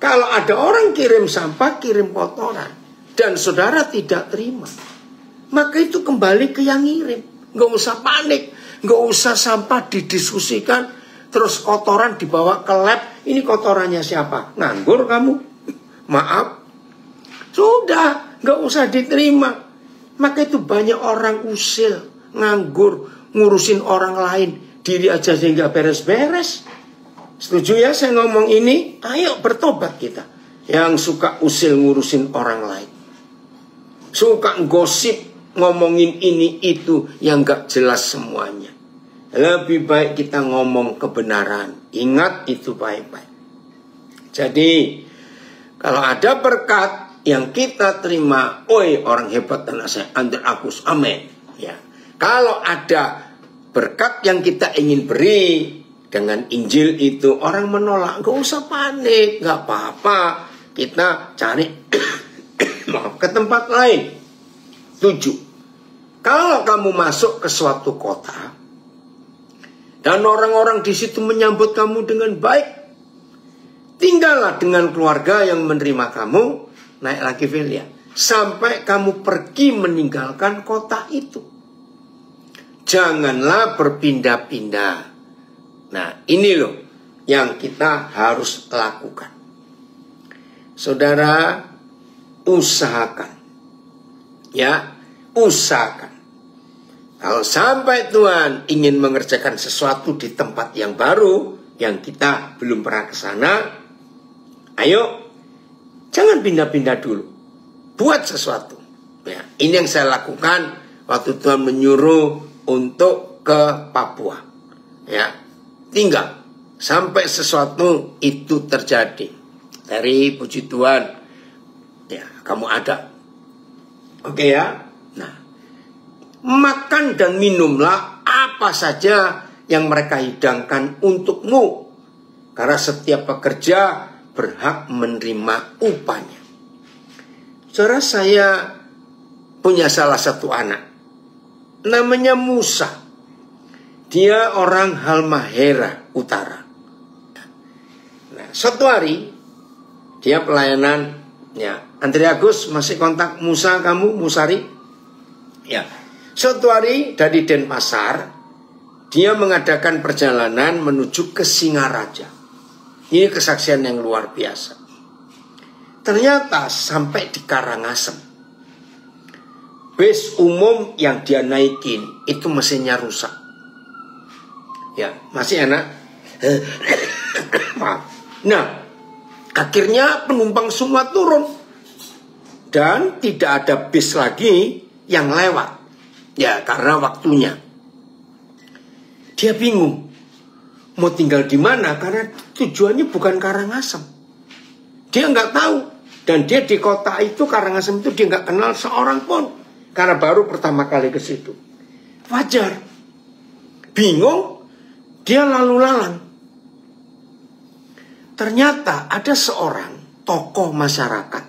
Kalau ada orang kirim sampah, kirim kotoran, dan saudara tidak terima, maka itu kembali ke yang ngirim. Nggak usah panik, nggak usah sampah didiskusikan, terus kotoran dibawa ke lab. Ini kotorannya siapa? Nganggur kamu? Maaf. Sudah, nggak usah diterima. Maka itu banyak orang usil, nganggur, ngurusin orang lain, diri aja sehingga beres-beres. Setuju ya saya ngomong ini? Ayo bertobat kita. Yang suka usil ngurusin orang lain, suka gosip, ngomongin ini itu yang gak jelas semuanya. Lebih baik kita ngomong kebenaran. Ingat itu baik-baik. Jadi kalau ada berkat yang kita terima, oi orang hebat anak saya, Ander Agus, amin. Ya. Kalau ada berkat yang kita ingin beri dengan Injil itu, orang menolak, gak usah panik, gak apa-apa. Kita cari ke tempat lain. 7. Kalau kamu masuk ke suatu kota dan orang-orang di situ menyambut kamu dengan baik, tinggallah dengan keluarga yang menerima kamu. Naik lagi Velia, sampai kamu pergi meninggalkan kota itu. Janganlah berpindah-pindah. Nah, ini loh yang kita harus lakukan. Saudara, usahakan. Ya, usahakan. Kalau sampai Tuhan ingin mengerjakan sesuatu di tempat yang baru, yang kita belum pernah ke sana, ayo, jangan pindah-pindah dulu. Buat sesuatu. Ya, ini yang saya lakukan waktu Tuhan menyuruh untuk ke Papua. Ya, tinggal sampai sesuatu itu terjadi. Dari puji Tuhan, ya, kamu ada. Oke ya. Nah, makan dan minumlah apa saja yang mereka hidangkan untukmu, karena setiap pekerja berhak menerima upahnya. Saudara, saya punya salah satu anak, namanya Musa. Dia orang Halmahera Utara. Nah, suatu hari dia pelayanan. Ya, Andre Agus masih kontak Musa, kamu Musari? Ya. Suatu hari dari Denpasar, dia mengadakan perjalanan menuju ke Singaraja. Ini kesaksian yang luar biasa. Ternyata sampai di Karangasem, bus umum yang dia naikin itu mesinnya rusak. Ya, masih enak. Nah, akhirnya penumpang semua turun dan tidak ada bis lagi yang lewat. Ya, karena waktunya. Dia bingung mau tinggal di mana karena tujuannya bukan Karangasem. Dia nggak tahu, dan dia di kota itu Karangasem itu dia nggak kenal seorang pun karena baru pertama kali ke situ. Wajar. Bingung, dia lalu lalang. Ternyata ada seorang tokoh masyarakat.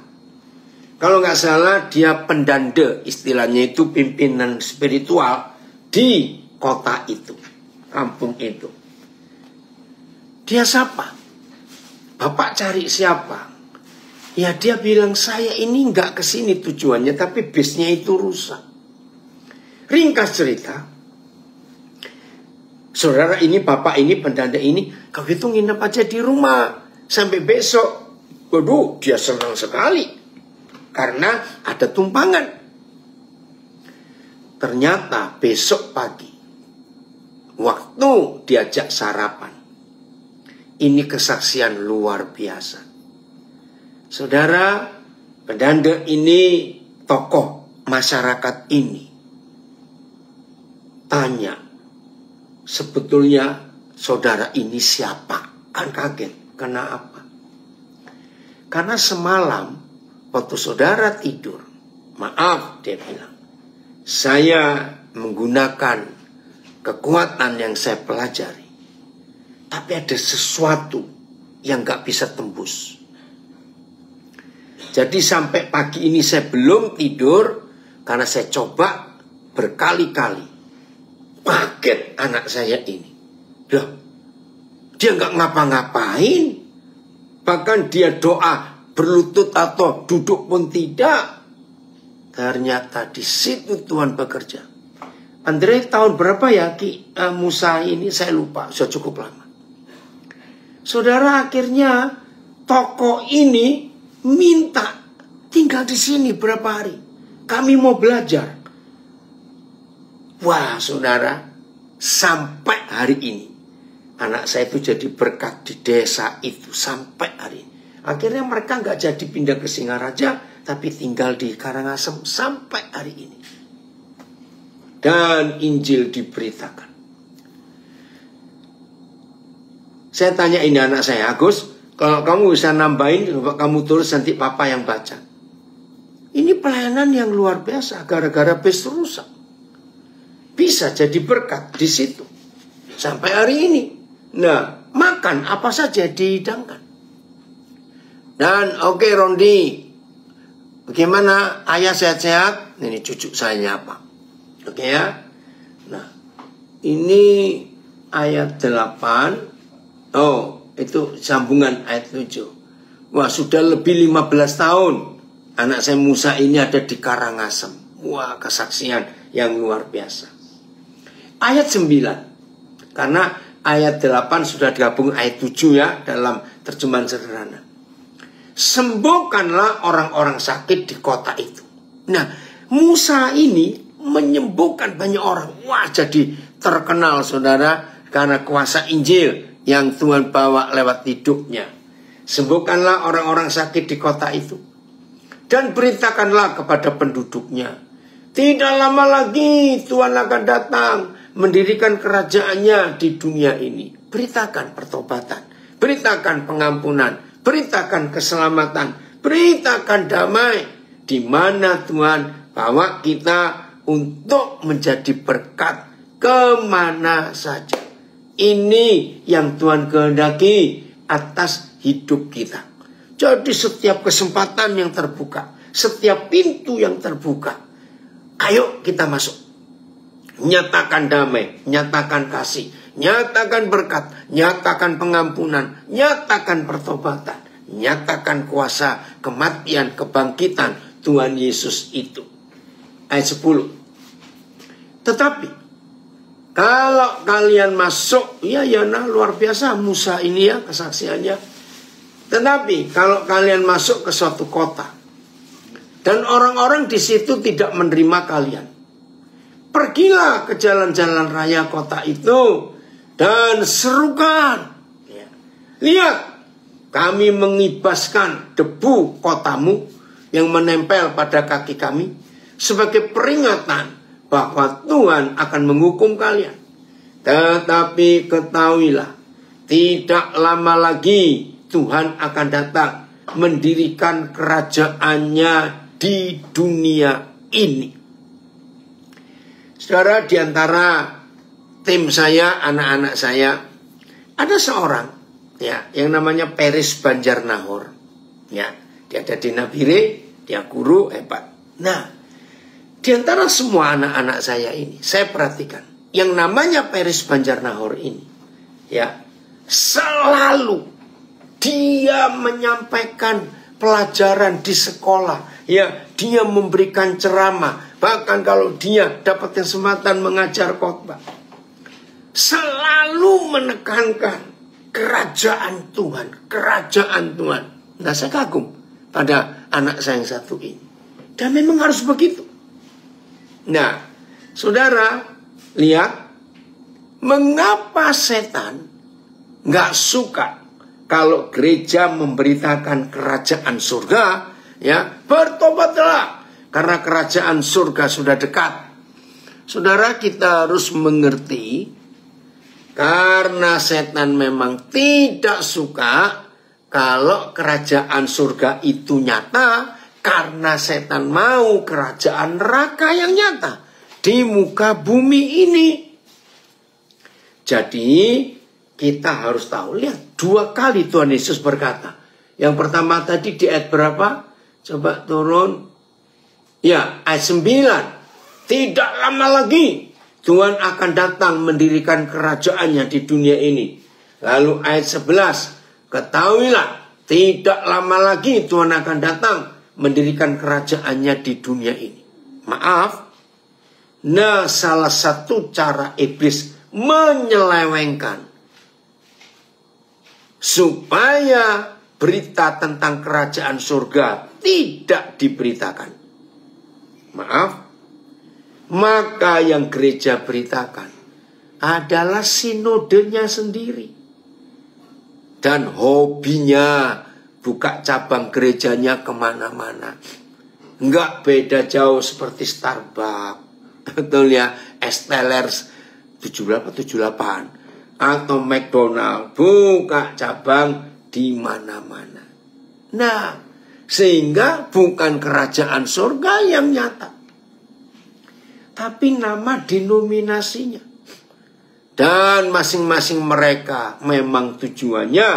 Kalau nggak salah dia pendanda, istilahnya itu pimpinan spiritual di kota itu, kampung itu. Dia sapa, Bapak cari siapa? Ya, dia bilang, saya ini nggak kesini tujuannya, tapi bisnya itu rusak. Ringkas cerita, saudara ini, bapak ini, pendanda ini, kalau gitu nginep aja di rumah sampai besok. Waduh, dia senang sekali karena ada tumpangan. Ternyata besok pagi, waktu diajak sarapan, ini kesaksian luar biasa. Saudara, pendanda ini, tokoh masyarakat ini, tanya, sebetulnya saudara ini siapa? Kan kaget, kenapa? Karena semalam waktu saudara tidur, maaf, dia bilang, saya menggunakan kekuatan yang saya pelajari, tapi ada sesuatu yang gak bisa tembus. Jadi sampai pagi ini saya belum tidur karena saya coba berkali-kali. Kaget anak saya ini. Loh, dia gak ngapa-ngapain. Bahkan dia doa berlutut atau duduk pun tidak. Ternyata di situ Tuhan bekerja. Andre, tahun berapa ya Musa ini? Saya lupa, sudah cukup lama. Saudara, akhirnya tokoh ini minta tinggal di sini berapa hari. Kami mau belajar. Wah, saudara, sampai hari ini anak saya itu jadi berkat di desa itu sampai hari ini. Akhirnya mereka nggak jadi pindah ke Singaraja, tapi tinggal di Karangasem sampai hari ini. Dan Injil diberitakan. Saya tanya ini anak saya, Agus, kalau kamu bisa nambahin, kamu tulis nanti papa yang baca. Ini pelayanan yang luar biasa, gara-gara bus rusak. Bisa jadi berkat di situ sampai hari ini. Nah, makan apa saja dihidangkan. Dan oke, Rondi, bagaimana ayah sehat-sehat? Ini cucu saya nyapa. Oke ya. Nah, ini ayat 8. Oh, itu sambungan ayat 7. Wah, sudah lebih 15 tahun anak saya Musa ini ada di Karangasem. Wah, kesaksian yang luar biasa. Ayat 9. Karena ayat 8 sudah digabung ayat 7 ya dalam terjemahan sederhana. Sembuhkanlah orang-orang sakit di kota itu. Nah, Musa ini menyembuhkan banyak orang. Wah, jadi terkenal saudara karena kuasa Injil yang Tuhan bawa lewat hidupnya. Sembuhkanlah orang-orang sakit di kota itu. Dan beritakanlah kepada penduduknya. Tidak lama lagi Tuhan akan datang mendirikan kerajaannya di dunia ini. Beritakan pertobatan, beritakan pengampunan, beritakan keselamatan, beritakan damai, di mana Tuhan bawa kita untuk menjadi berkat kemana saja. Ini yang Tuhan kehendaki atas hidup kita. Jadi setiap kesempatan yang terbuka, setiap pintu yang terbuka, ayo kita masuk. Nyatakan damai, nyatakan kasih, nyatakan berkat, nyatakan pengampunan, nyatakan pertobatan, nyatakan kuasa kematian, kebangkitan Tuhan Yesus itu. Ayat 10. Tetapi kalau kalian masuk, ya nah luar biasa Musa ini ya kesaksiannya. Tetapi kalau kalian masuk ke suatu kota dan orang-orang di situ tidak menerima kalian, pergilah ke jalan-jalan raya kota itu dan serukan. Ya. Lihat, kami mengibaskan debu kotamu yang menempel pada kaki kami sebagai peringatan bahwa Tuhan akan menghukum kalian. Tetapi ketahuilah, tidak lama lagi Tuhan akan datang mendirikan kerajaannya di dunia ini. Saudara, di antara tim saya, anak-anak saya, ada seorang ya yang namanya Peris Banjarnahor. Ya, dia ada di Nabire, dia guru hebat. Nah, di antara semua anak-anak saya ini, saya perhatikan yang namanya Peris Banjarnahor ini, ya, selalu dia menyampaikan pelajaran di sekolah, ya, dia memberikan ceramah. Bahkan kalau dia dapat kesempatan mengajar khotbah, selalu menekankan kerajaan Tuhan, kerajaan Tuhan. Nah, saya kagum pada anak saya yang satu ini. Dan memang harus begitu. Nah, saudara, lihat, mengapa setan nggak suka kalau gereja memberitakan kerajaan surga, ya, bertobatlah karena kerajaan surga sudah dekat. Saudara, kita harus mengerti, karena setan memang tidak suka kalau kerajaan surga itu nyata, karena setan mau kerajaan neraka yang nyata di muka bumi ini. Jadi kita harus tahu, lihat, 2 kali Tuhan Yesus berkata. Yang pertama tadi di ayat berapa? Coba turun. Ya, ayat 9. Tidak lama lagi Tuhan akan datang mendirikan kerajaannya di dunia ini. Lalu ayat 11. Ketahuilah, tidak lama lagi Tuhan akan datang mendirikan kerajaannya di dunia ini. Maaf. Nah, salah satu cara iblis menyelewengkan supaya berita tentang kerajaan surga tidak diberitakan. Maaf. Maka yang gereja beritakan adalah sinodenya sendiri. Dan hobinya buka cabang gerejanya kemana-mana. Enggak beda jauh seperti Starbucks. Betul ya, Estelers 78 atau McDonald, buka cabang di mana-mana. Nah, sehingga bukan kerajaan surga yang nyata, tapi nama denominasinya. Dan masing-masing mereka memang tujuannya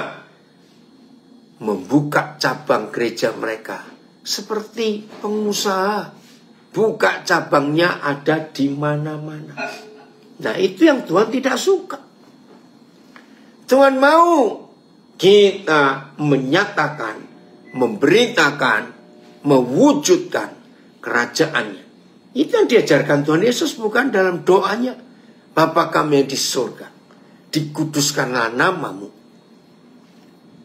membuka cabang gereja mereka seperti pengusaha. buka cabangnya ada di mana-mana. Nah, itu yang Tuhan tidak suka. Tuhan mau kita menyatakan, memberitakan, mewujudkan kerajaannya. Itu yang diajarkan Tuhan Yesus, bukan dalam doanya. Bapa kami yang di surga, dikuduskanlah namamu,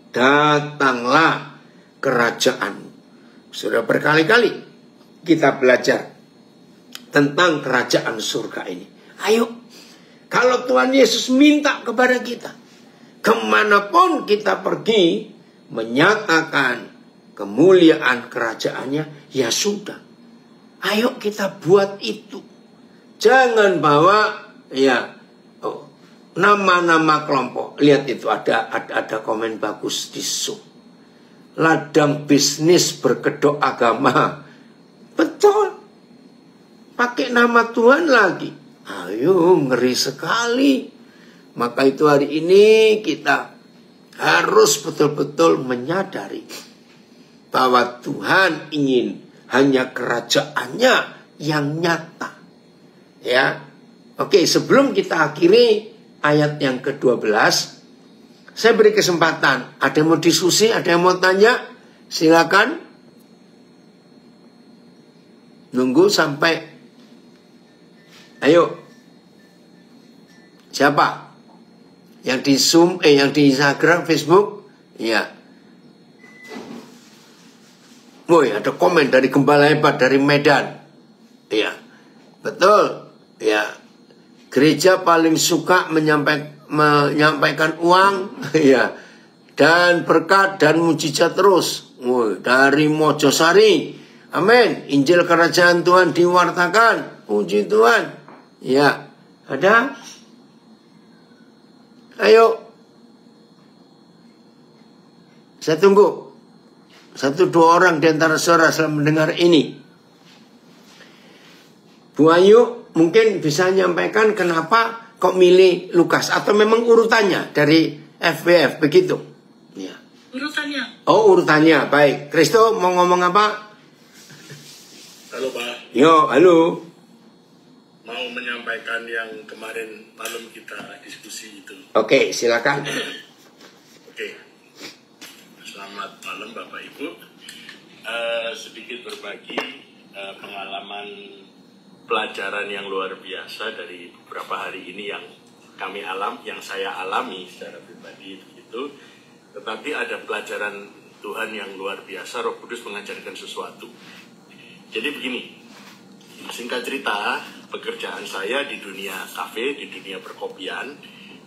datanglah kerajaanmu. Sudah berkali-kali kita belajar tentang kerajaan surga ini. Ayo, kalau Tuhan Yesus minta kepada kita, kemanapun kita pergi, menyatakan kemuliaan kerajaannya, ya sudah. Ayo kita buat itu. Jangan bawa nama-nama kelompok. Lihat itu ada komen bagus di Zoom. Ladang bisnis berkedok agama. Betul. Pakai nama Tuhan lagi. Ayo, ngeri sekali. Maka itu hari ini kita harus betul-betul menyadari bahwa Tuhan ingin hanya kerajaannya yang nyata. Ya. Oke, sebelum kita akhiri ayat yang ke-12, saya beri kesempatan. Ada yang mau diskusi, ada yang mau tanya? Silakan. Nunggu sampai. Ayo. Siapa? Yang di Zoom, yang di Instagram, Facebook? Ya. Woi, ada komen dari Gembala Hebat dari Medan. Ya. Betul. Ya. Gereja paling suka menyampaikan uang, ya, dan berkat dan mujizat terus. Woi, dari Mojosari. Amin. Injil kerajaan Tuhan diwartakan. Puji Tuhan. Ya. Ada? Ayo. Saya tunggu. 1-2 orang di antara saudara setelah mendengar ini. Bu Ayu mungkin bisa menyampaikan kenapa kok milih Lukas. Atau memang urutannya dari FBF begitu. Ya. Urutannya. Oh, urutannya. Baik. Kristo mau ngomong apa? Halo Pak. Yo, halo. Mau menyampaikan yang kemarin malam kita diskusi itu. Oke, silakan. Oke. Selamat malam Bapak Ibu. Sedikit berbagi pengalaman pelajaran yang luar biasa dari beberapa hari ini yang yang saya alami secara pribadi begitu. Tetapi ada pelajaran Tuhan yang luar biasa. Roh Kudus mengajarkan sesuatu. Jadi begini, singkat cerita, pekerjaan saya di dunia kafe, di dunia perkopian,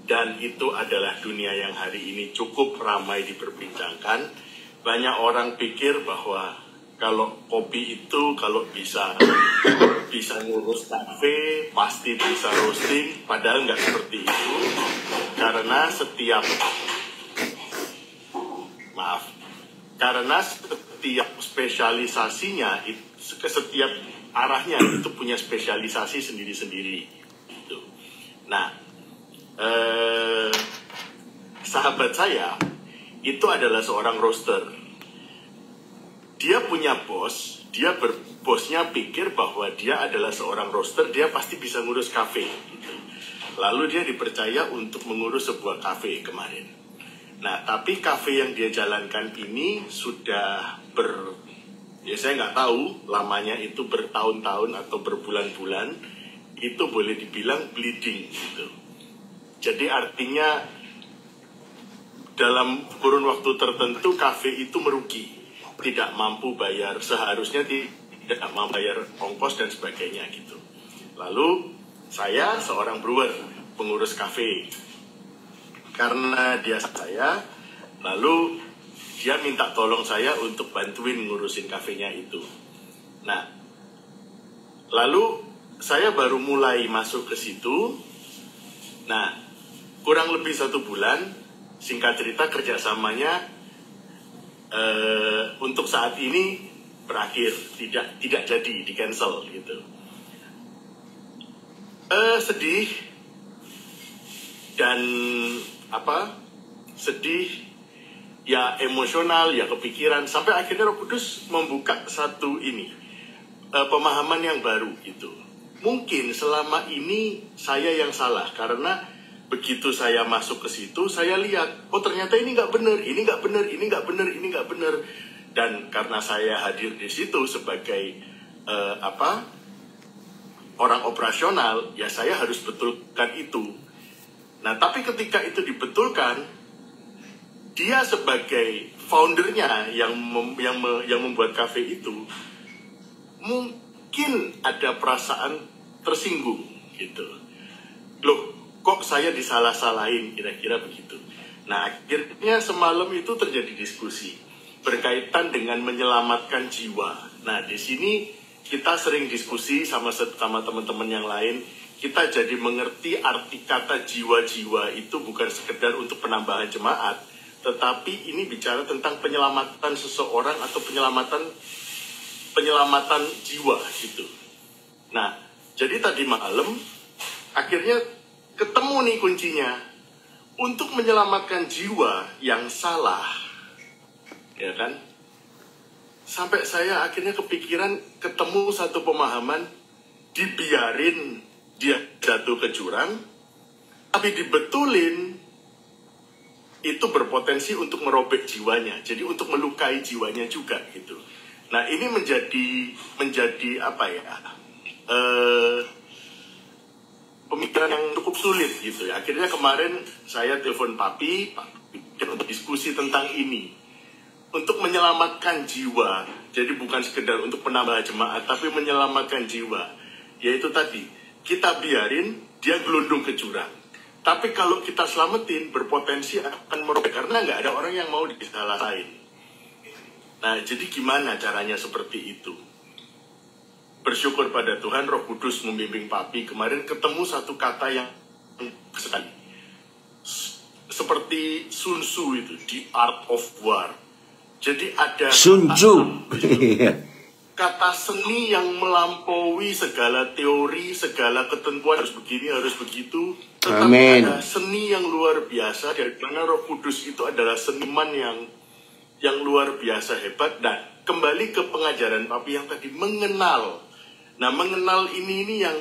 dan itu adalah dunia yang hari ini cukup ramai diperbincangkan. Banyak orang pikir bahwa kalau kopi itu kalau bisa ngurus kafe, pasti bisa roasting, padahal nggak seperti itu. Karena setiap spesialisasinya, setiap arahnya itu punya spesialisasi sendiri-sendiri. Gitu. Nah, sahabat saya itu adalah seorang roaster. Dia punya bos, bosnya pikir bahwa dia adalah seorang roaster, dia pasti bisa ngurus kafe. Gitu. Lalu dia dipercaya untuk mengurus sebuah kafe kemarin. Nah, tapi kafe yang dia jalankan ini sudah saya nggak tahu lamanya itu bertahun-tahun atau berbulan-bulan, itu boleh dibilang bleeding gitu. Jadi artinya dalam kurun waktu tertentu kafe itu merugi, tidak mampu bayar, seharusnya tidak mampu bayar ongkos dan sebagainya gitu. Lalu saya seorang brewer, pengurus kafe. Karena dia saya, lalu dia minta tolong saya untuk bantuin ngurusin kafenya itu. Nah, lalu saya baru mulai masuk ke situ. Nah, kurang lebih 1 bulan, singkat cerita kerjasamanya untuk saat ini berakhir, tidak jadi, di cancel gitu. Sedih dan sedih, ya emosional, ya kepikiran, sampai akhirnya Roh Kudus membuka satu pemahaman yang baru gitu. Mungkin selama ini saya yang salah karena begitu saya masuk ke situ saya lihat, oh ternyata ini nggak benar, ini nggak benar, ini nggak benar, ini nggak benar. Dan karena saya hadir di situ sebagai orang operasional, ya saya harus betulkan itu. Nah, tapi ketika itu dibetulkan, dia sebagai foundernya yang membuat kafe itu, mungkin ada perasaan tersinggung gitu. Loh, kok saya disalah-salahin, kira-kira begitu. Nah, akhirnya semalam itu terjadi diskusi berkaitan dengan menyelamatkan jiwa. Nah, di sini kita sering diskusi sama teman-teman yang lain. Kita jadi mengerti arti kata jiwa-jiwa itu bukan sekedar untuk penambahan jemaat, tetapi ini bicara tentang penyelamatan seseorang atau penyelamatan jiwa gitu. Nah, jadi tadi malam akhirnya ketemu nih kuncinya untuk menyelamatkan jiwa yang salah, ya kan? Sampai saya akhirnya kepikiran ketemu satu pemahaman, dibiarin dia jatuh ke jurang, tapi dibetulin itu berpotensi untuk merobek jiwanya, jadi untuk melukai jiwanya juga gitu. Nah, ini menjadi apa ya? Pemikiran yang cukup sulit gitu ya. Akhirnya kemarin saya telepon Papi untuk diskusi tentang ini. Untuk menyelamatkan jiwa. Jadi bukan sekedar untuk penambah jemaat, tapi menyelamatkan jiwa. Yaitu tadi, kita biarin dia gelundung ke jurang. Tapi kalau kita selamatin, berpotensi akan merobek. Karena nggak ada orang yang mau disalahin. Nah, jadi gimana caranya seperti itu? Bersyukur pada Tuhan, Roh Kudus membimbing Papi. Kemarin ketemu satu kata yang sekali. Seperti Sun Tzu itu, The Art of War. Jadi ada Sun Tzu. Kata seni yang melampaui segala teori, segala ketentuan harus begini, harus begitu. Tetapi Amen. ada seni yang luar biasa, dari mana Roh Kudus itu adalah seniman yang luar biasa hebat. Dan kembali ke pengajaran Papi yang tadi, mengenal. Nah, mengenal ini yang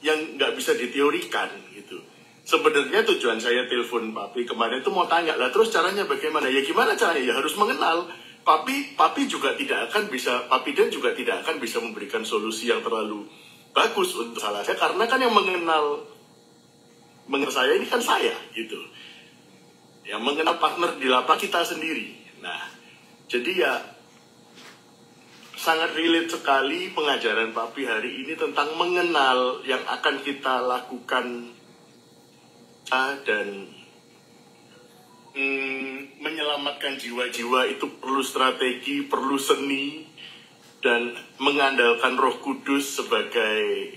nggak bisa diteorikan gitu. Sebenarnya tujuan saya telepon Papi kemarin itu mau tanya lah, terus caranya bagaimana? Ya gimana caranya? Ya harus mengenal. Papi juga tidak akan bisa, Papi dan juga tidak akan bisa memberikan solusi yang terlalu bagus untuk salah saya, karena kan yang mengenal saya ini kan saya gitu. Yang mengenal partner di lapak kita sendiri. Nah, jadi ya sangat relate sekali pengajaran Papi hari ini tentang mengenal yang akan kita lakukan dan menyelamatkan jiwa-jiwa itu perlu strategi, perlu seni, dan mengandalkan Roh Kudus sebagai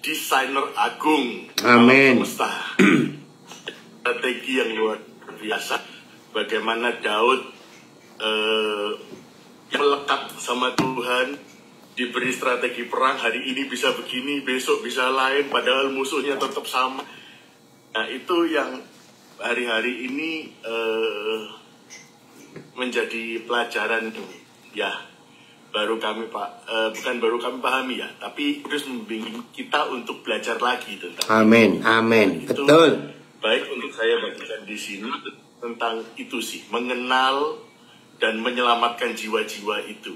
desainer agung Amen. semesta. Strategi yang luar biasa. Bagaimana Daud melekat sama Tuhan, diberi strategi perang, hari ini bisa begini, besok bisa lain, padahal musuhnya tetap sama. Nah, itu yang hari-hari ini menjadi pelajaran ya, bukan baru kami pahami ya, tapi terus membimbing kita untuk belajar lagi tentang Amin, itu. amin, Itu betul. baik untuk saya bagikan di sini tentang itu sih, mengenal dan menyelamatkan jiwa-jiwa itu.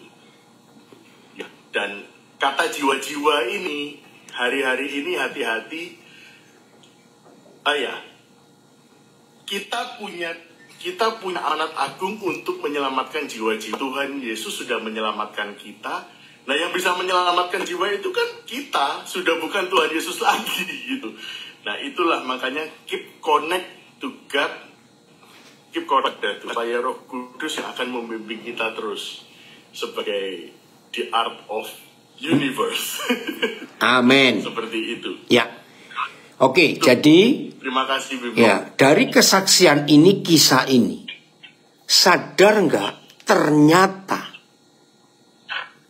Ya, dan kata jiwa-jiwa ini hari-hari ini hati-hati. Kita punya amanat agung untuk menyelamatkan jiwa-jiwa. Tuhan Yesus sudah menyelamatkan kita. Nah, yang bisa menyelamatkan jiwa itu kan kita, sudah bukan Tuhan Yesus lagi gitu. Nah, itulah makanya keep connect to God, keep connect to supaya Roh Kudus yang akan membimbing kita terus sebagai the art of universe. Amin. Seperti itu. Ya. Oke, jadi Terima kasih, Bimo. ya, dari kesaksian ini, kisah ini, sadar nggak ternyata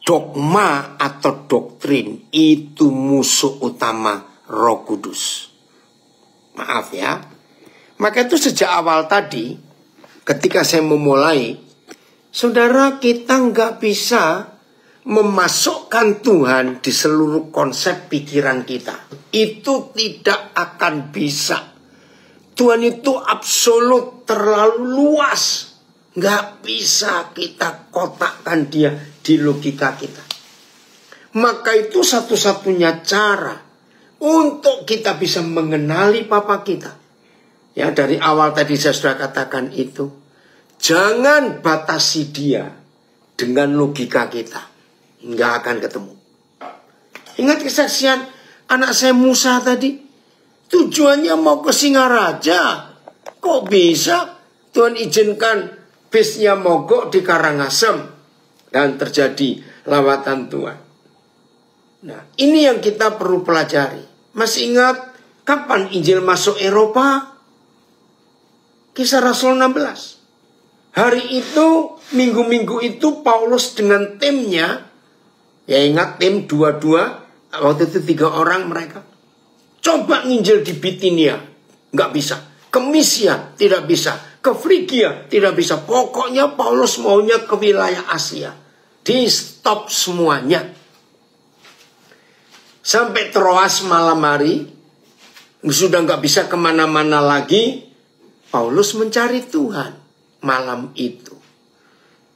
dogma atau doktrin itu musuh utama Roh Kudus. Maaf ya. Maka itu sejak awal tadi, ketika saya memulai, saudara, kita nggak bisa memasukkan Tuhan di seluruh konsep pikiran kita. Itu tidak akan bisa. Tuhan itu absolut, terlalu luas. Nggak bisa kita kotakkan dia di logika kita. Maka itu satu-satunya cara untuk kita bisa mengenali Bapa kita. Ya, dari awal tadi saya sudah katakan itu. Jangan batasi dia dengan logika kita. Nggak akan ketemu. Ingat kesaksian anak saya Musa tadi. Tujuannya mau ke Singaraja. Kok bisa Tuhan izinkan bisnya mogok di Karangasem. Dan terjadi lawatan Tuhan. Nah, ini yang kita perlu pelajari. Masih ingat kapan Injil masuk Eropa? Kisah Rasul 16. Hari itu, minggu-minggu itu Paulus dengan timnya, ya ingat tim 22, waktu itu 3 orang mereka. Coba nginjil di Bitinia, nggak bisa. Ke Misia, tidak bisa. Ke Frigia, tidak bisa. Pokoknya Paulus maunya ke wilayah Asia. Di stop semuanya. Sampai Troas malam hari, sudah nggak bisa kemana-mana lagi, Paulus mencari Tuhan malam itu.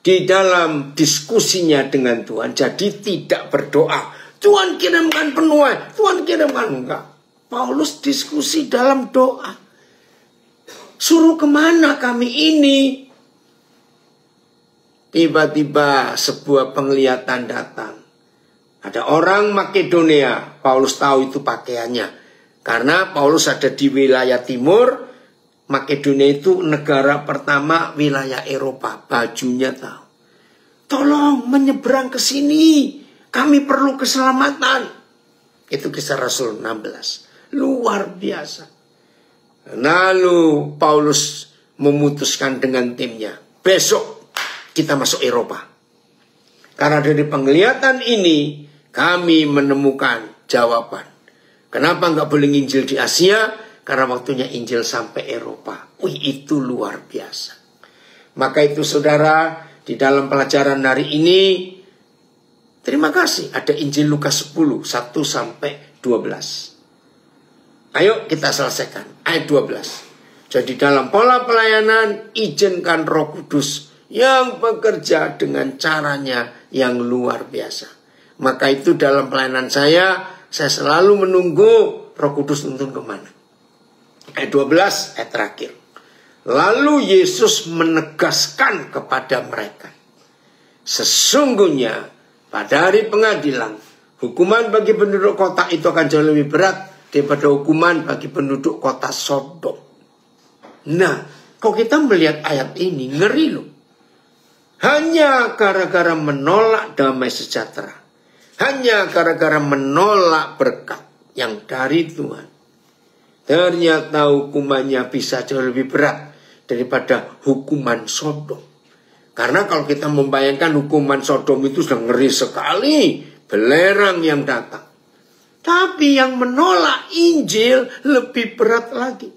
Di dalam diskusinya dengan Tuhan, jadi tidak berdoa. Tuhan kirimkan penuai, Tuhan kirimkan, enggak. Paulus diskusi dalam doa. Suruh kemana kami ini? Tiba-tiba sebuah penglihatan datang. Ada orang Makedonia, Paulus tahu itu pakaiannya. Karena Paulus ada di wilayah timur, Makedonia itu negara pertama wilayah Eropa, bajunya tahu. Tolong menyeberang ke sini, kami perlu keselamatan. Itu kisah Rasul 16. Luar biasa. Lalu Paulus memutuskan dengan timnya, besok kita masuk Eropa. Karena dari penglihatan ini, kami menemukan jawaban. Kenapa nggak boleh nginjil di Asia? Karena waktunya Injil sampai Eropa. Wih, itu luar biasa. Maka itu saudara, di dalam pelajaran hari ini, terima kasih ada Injil Lukas 10, 1-12. Ayo kita selesaikan. Ayat 12. Jadi dalam pola pelayanan, izinkan Roh Kudus yang bekerja dengan caranya yang luar biasa. Maka itu dalam pelayanan saya selalu menunggu Roh Kudus nuntun kemana. Ayat 12, ayat terakhir. Lalu Yesus menegaskan kepada mereka, sesungguhnya pada hari pengadilan, hukuman bagi penduduk kota itu akan jauh lebih berat daripada hukuman bagi penduduk kota Sodom. Nah, kalau kita melihat ayat ini, ngeri loh. Hanya gara-gara menolak damai sejahtera, hanya gara-gara menolak berkat yang dari Tuhan, ternyata hukumannya bisa jauh lebih berat daripada hukuman Sodom. Karena kalau kita membayangkan hukuman Sodom itu sudah ngeri sekali, belerang yang datang. Tapi yang menolak Injil lebih berat lagi.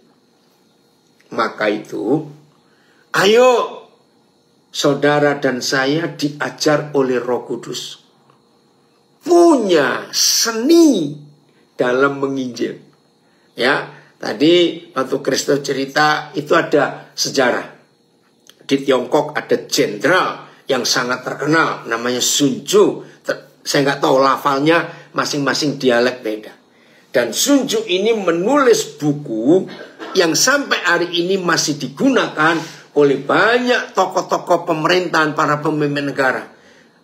Maka itu, ayo saudara dan saya diajar oleh Roh Kudus. Punya seni dalam menginjil. Ya, tadi waktu Kristus cerita itu ada sejarah. Di Tiongkok ada jenderal yang sangat terkenal, namanya Sun Tzu. Saya nggak tahu lafalnya, masing-masing dialek beda. Dan Sun Tzu ini menulis buku yang sampai hari ini masih digunakan oleh banyak tokoh-tokoh pemerintahan, para pemimpin negara.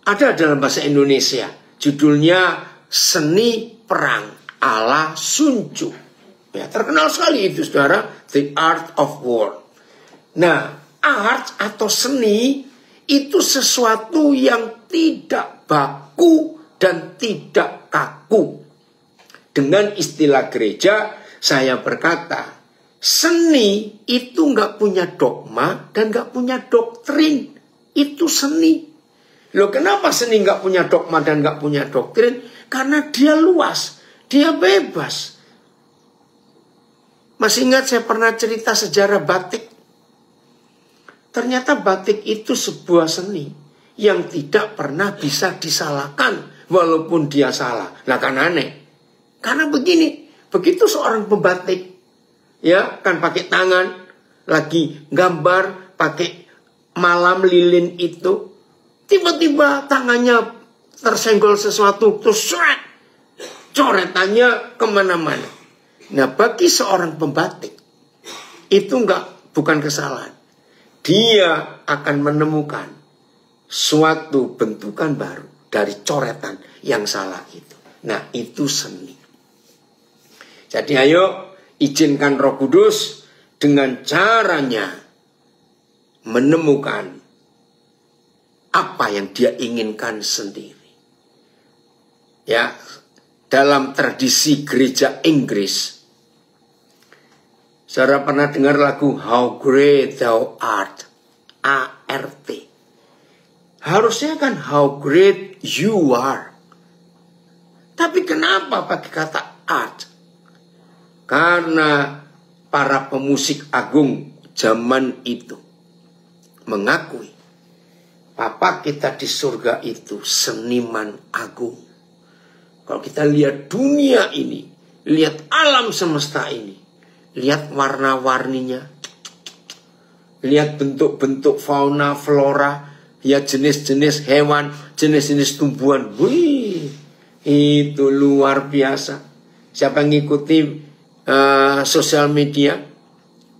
Ada dalam bahasa Indonesia, judulnya Seni Perang ala Sun Tzu. Ya, terkenal sekali itu saudara, The Art of War. Nah, art atau seni itu sesuatu yang tidak baku dan tidak kaku. Dengan istilah gereja, saya berkata, seni itu nggak punya dogma dan nggak punya doktrin. Itu seni. Loh, kenapa seni nggak punya dogma dan nggak punya doktrin? Karena dia luas, dia bebas. Masih ingat saya pernah cerita sejarah batik? Ternyata batik itu sebuah seni yang tidak pernah bisa disalahkan walaupun dia salah. Nah kan aneh. Karena begini, begitu seorang pembatik, ya kan pakai tangan, lagi gambar, pakai malam lilin itu, tiba-tiba tangannya tersenggol sesuatu, terus coretannya kemana-mana. Nah bagi seorang pembatik, itu bukan kesalahan. Dia akan menemukan suatu bentukan baru dari coretan yang salah itu. Nah itu seni. Jadi ayo izinkan Roh Kudus dengan caranya menemukan apa yang dia inginkan sendiri. Ya, dalam tradisi gereja Inggris, saudara pernah dengar lagu How Great Thou Art, A-R-T. Harusnya kan How Great You Are. Tapi kenapa pakai kata art? Karena para pemusik agung zaman itu mengakui Bapa kita di surga itu seniman agung. Kalau kita lihat dunia ini, lihat alam semesta ini, lihat warna-warninya, lihat bentuk-bentuk fauna, flora, ya jenis-jenis hewan, jenis-jenis tumbuhan. Wih, itu luar biasa. Siapa yang ngikuti sosial media,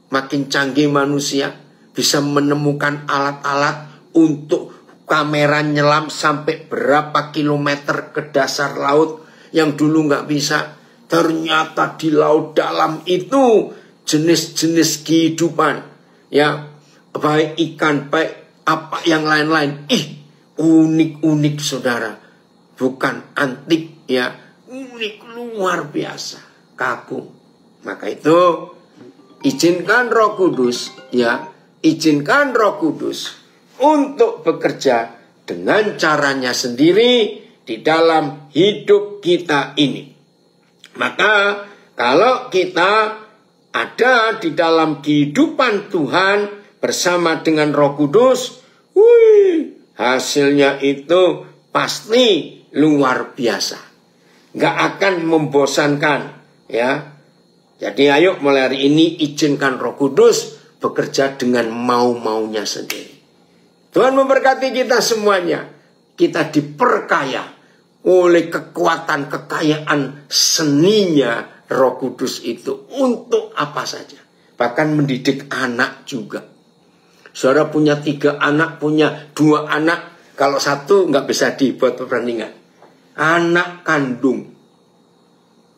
makin canggih manusia, bisa menemukan alat-alat untuk kamera nyelam sampai berapa kilometer ke dasar laut yang dulu nggak bisa. Ternyata di laut dalam itu jenis-jenis kehidupan, ya baik ikan, baik apa yang lain-lain. Unik-unik saudara, bukan antik ya, unik luar biasa, kagum. Maka itu izinkan Roh Kudus, ya, izinkan Roh Kudus untuk bekerja dengan caranya sendiri di dalam hidup kita ini. Maka kalau kita ada di dalam kehidupan Tuhan bersama dengan Roh Kudus, hasilnya itu pasti luar biasa. Gak akan membosankan, ya. Jadi ayo mulai hari ini izinkan Roh Kudus bekerja dengan mau-maunya sendiri. Tuhan memberkati kita semuanya. Kita diperkaya oleh kekuatan kekayaan seninya Roh Kudus itu untuk apa saja. Bahkan mendidik anak juga. Saudara punya 3 anak, punya 2 anak. Kalau 1 nggak bisa dibuat perbandingan. Anak kandung.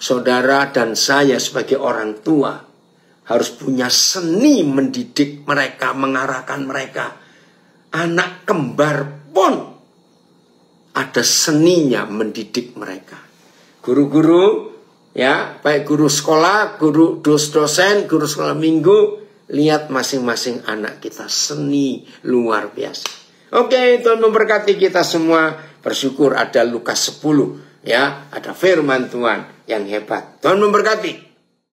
Saudara dan saya sebagai orang tua harus punya seni mendidik mereka, mengarahkan mereka. Anak kembar pun ada seninya mendidik mereka. Guru-guru, ya, baik guru sekolah, guru dosen, guru sekolah minggu, lihat masing-masing anak kita seni luar biasa. Oke, Tuhan memberkati kita semua. Bersyukur ada Lukas 10, ya, ada firman Tuhan yang hebat. Tuhan memberkati.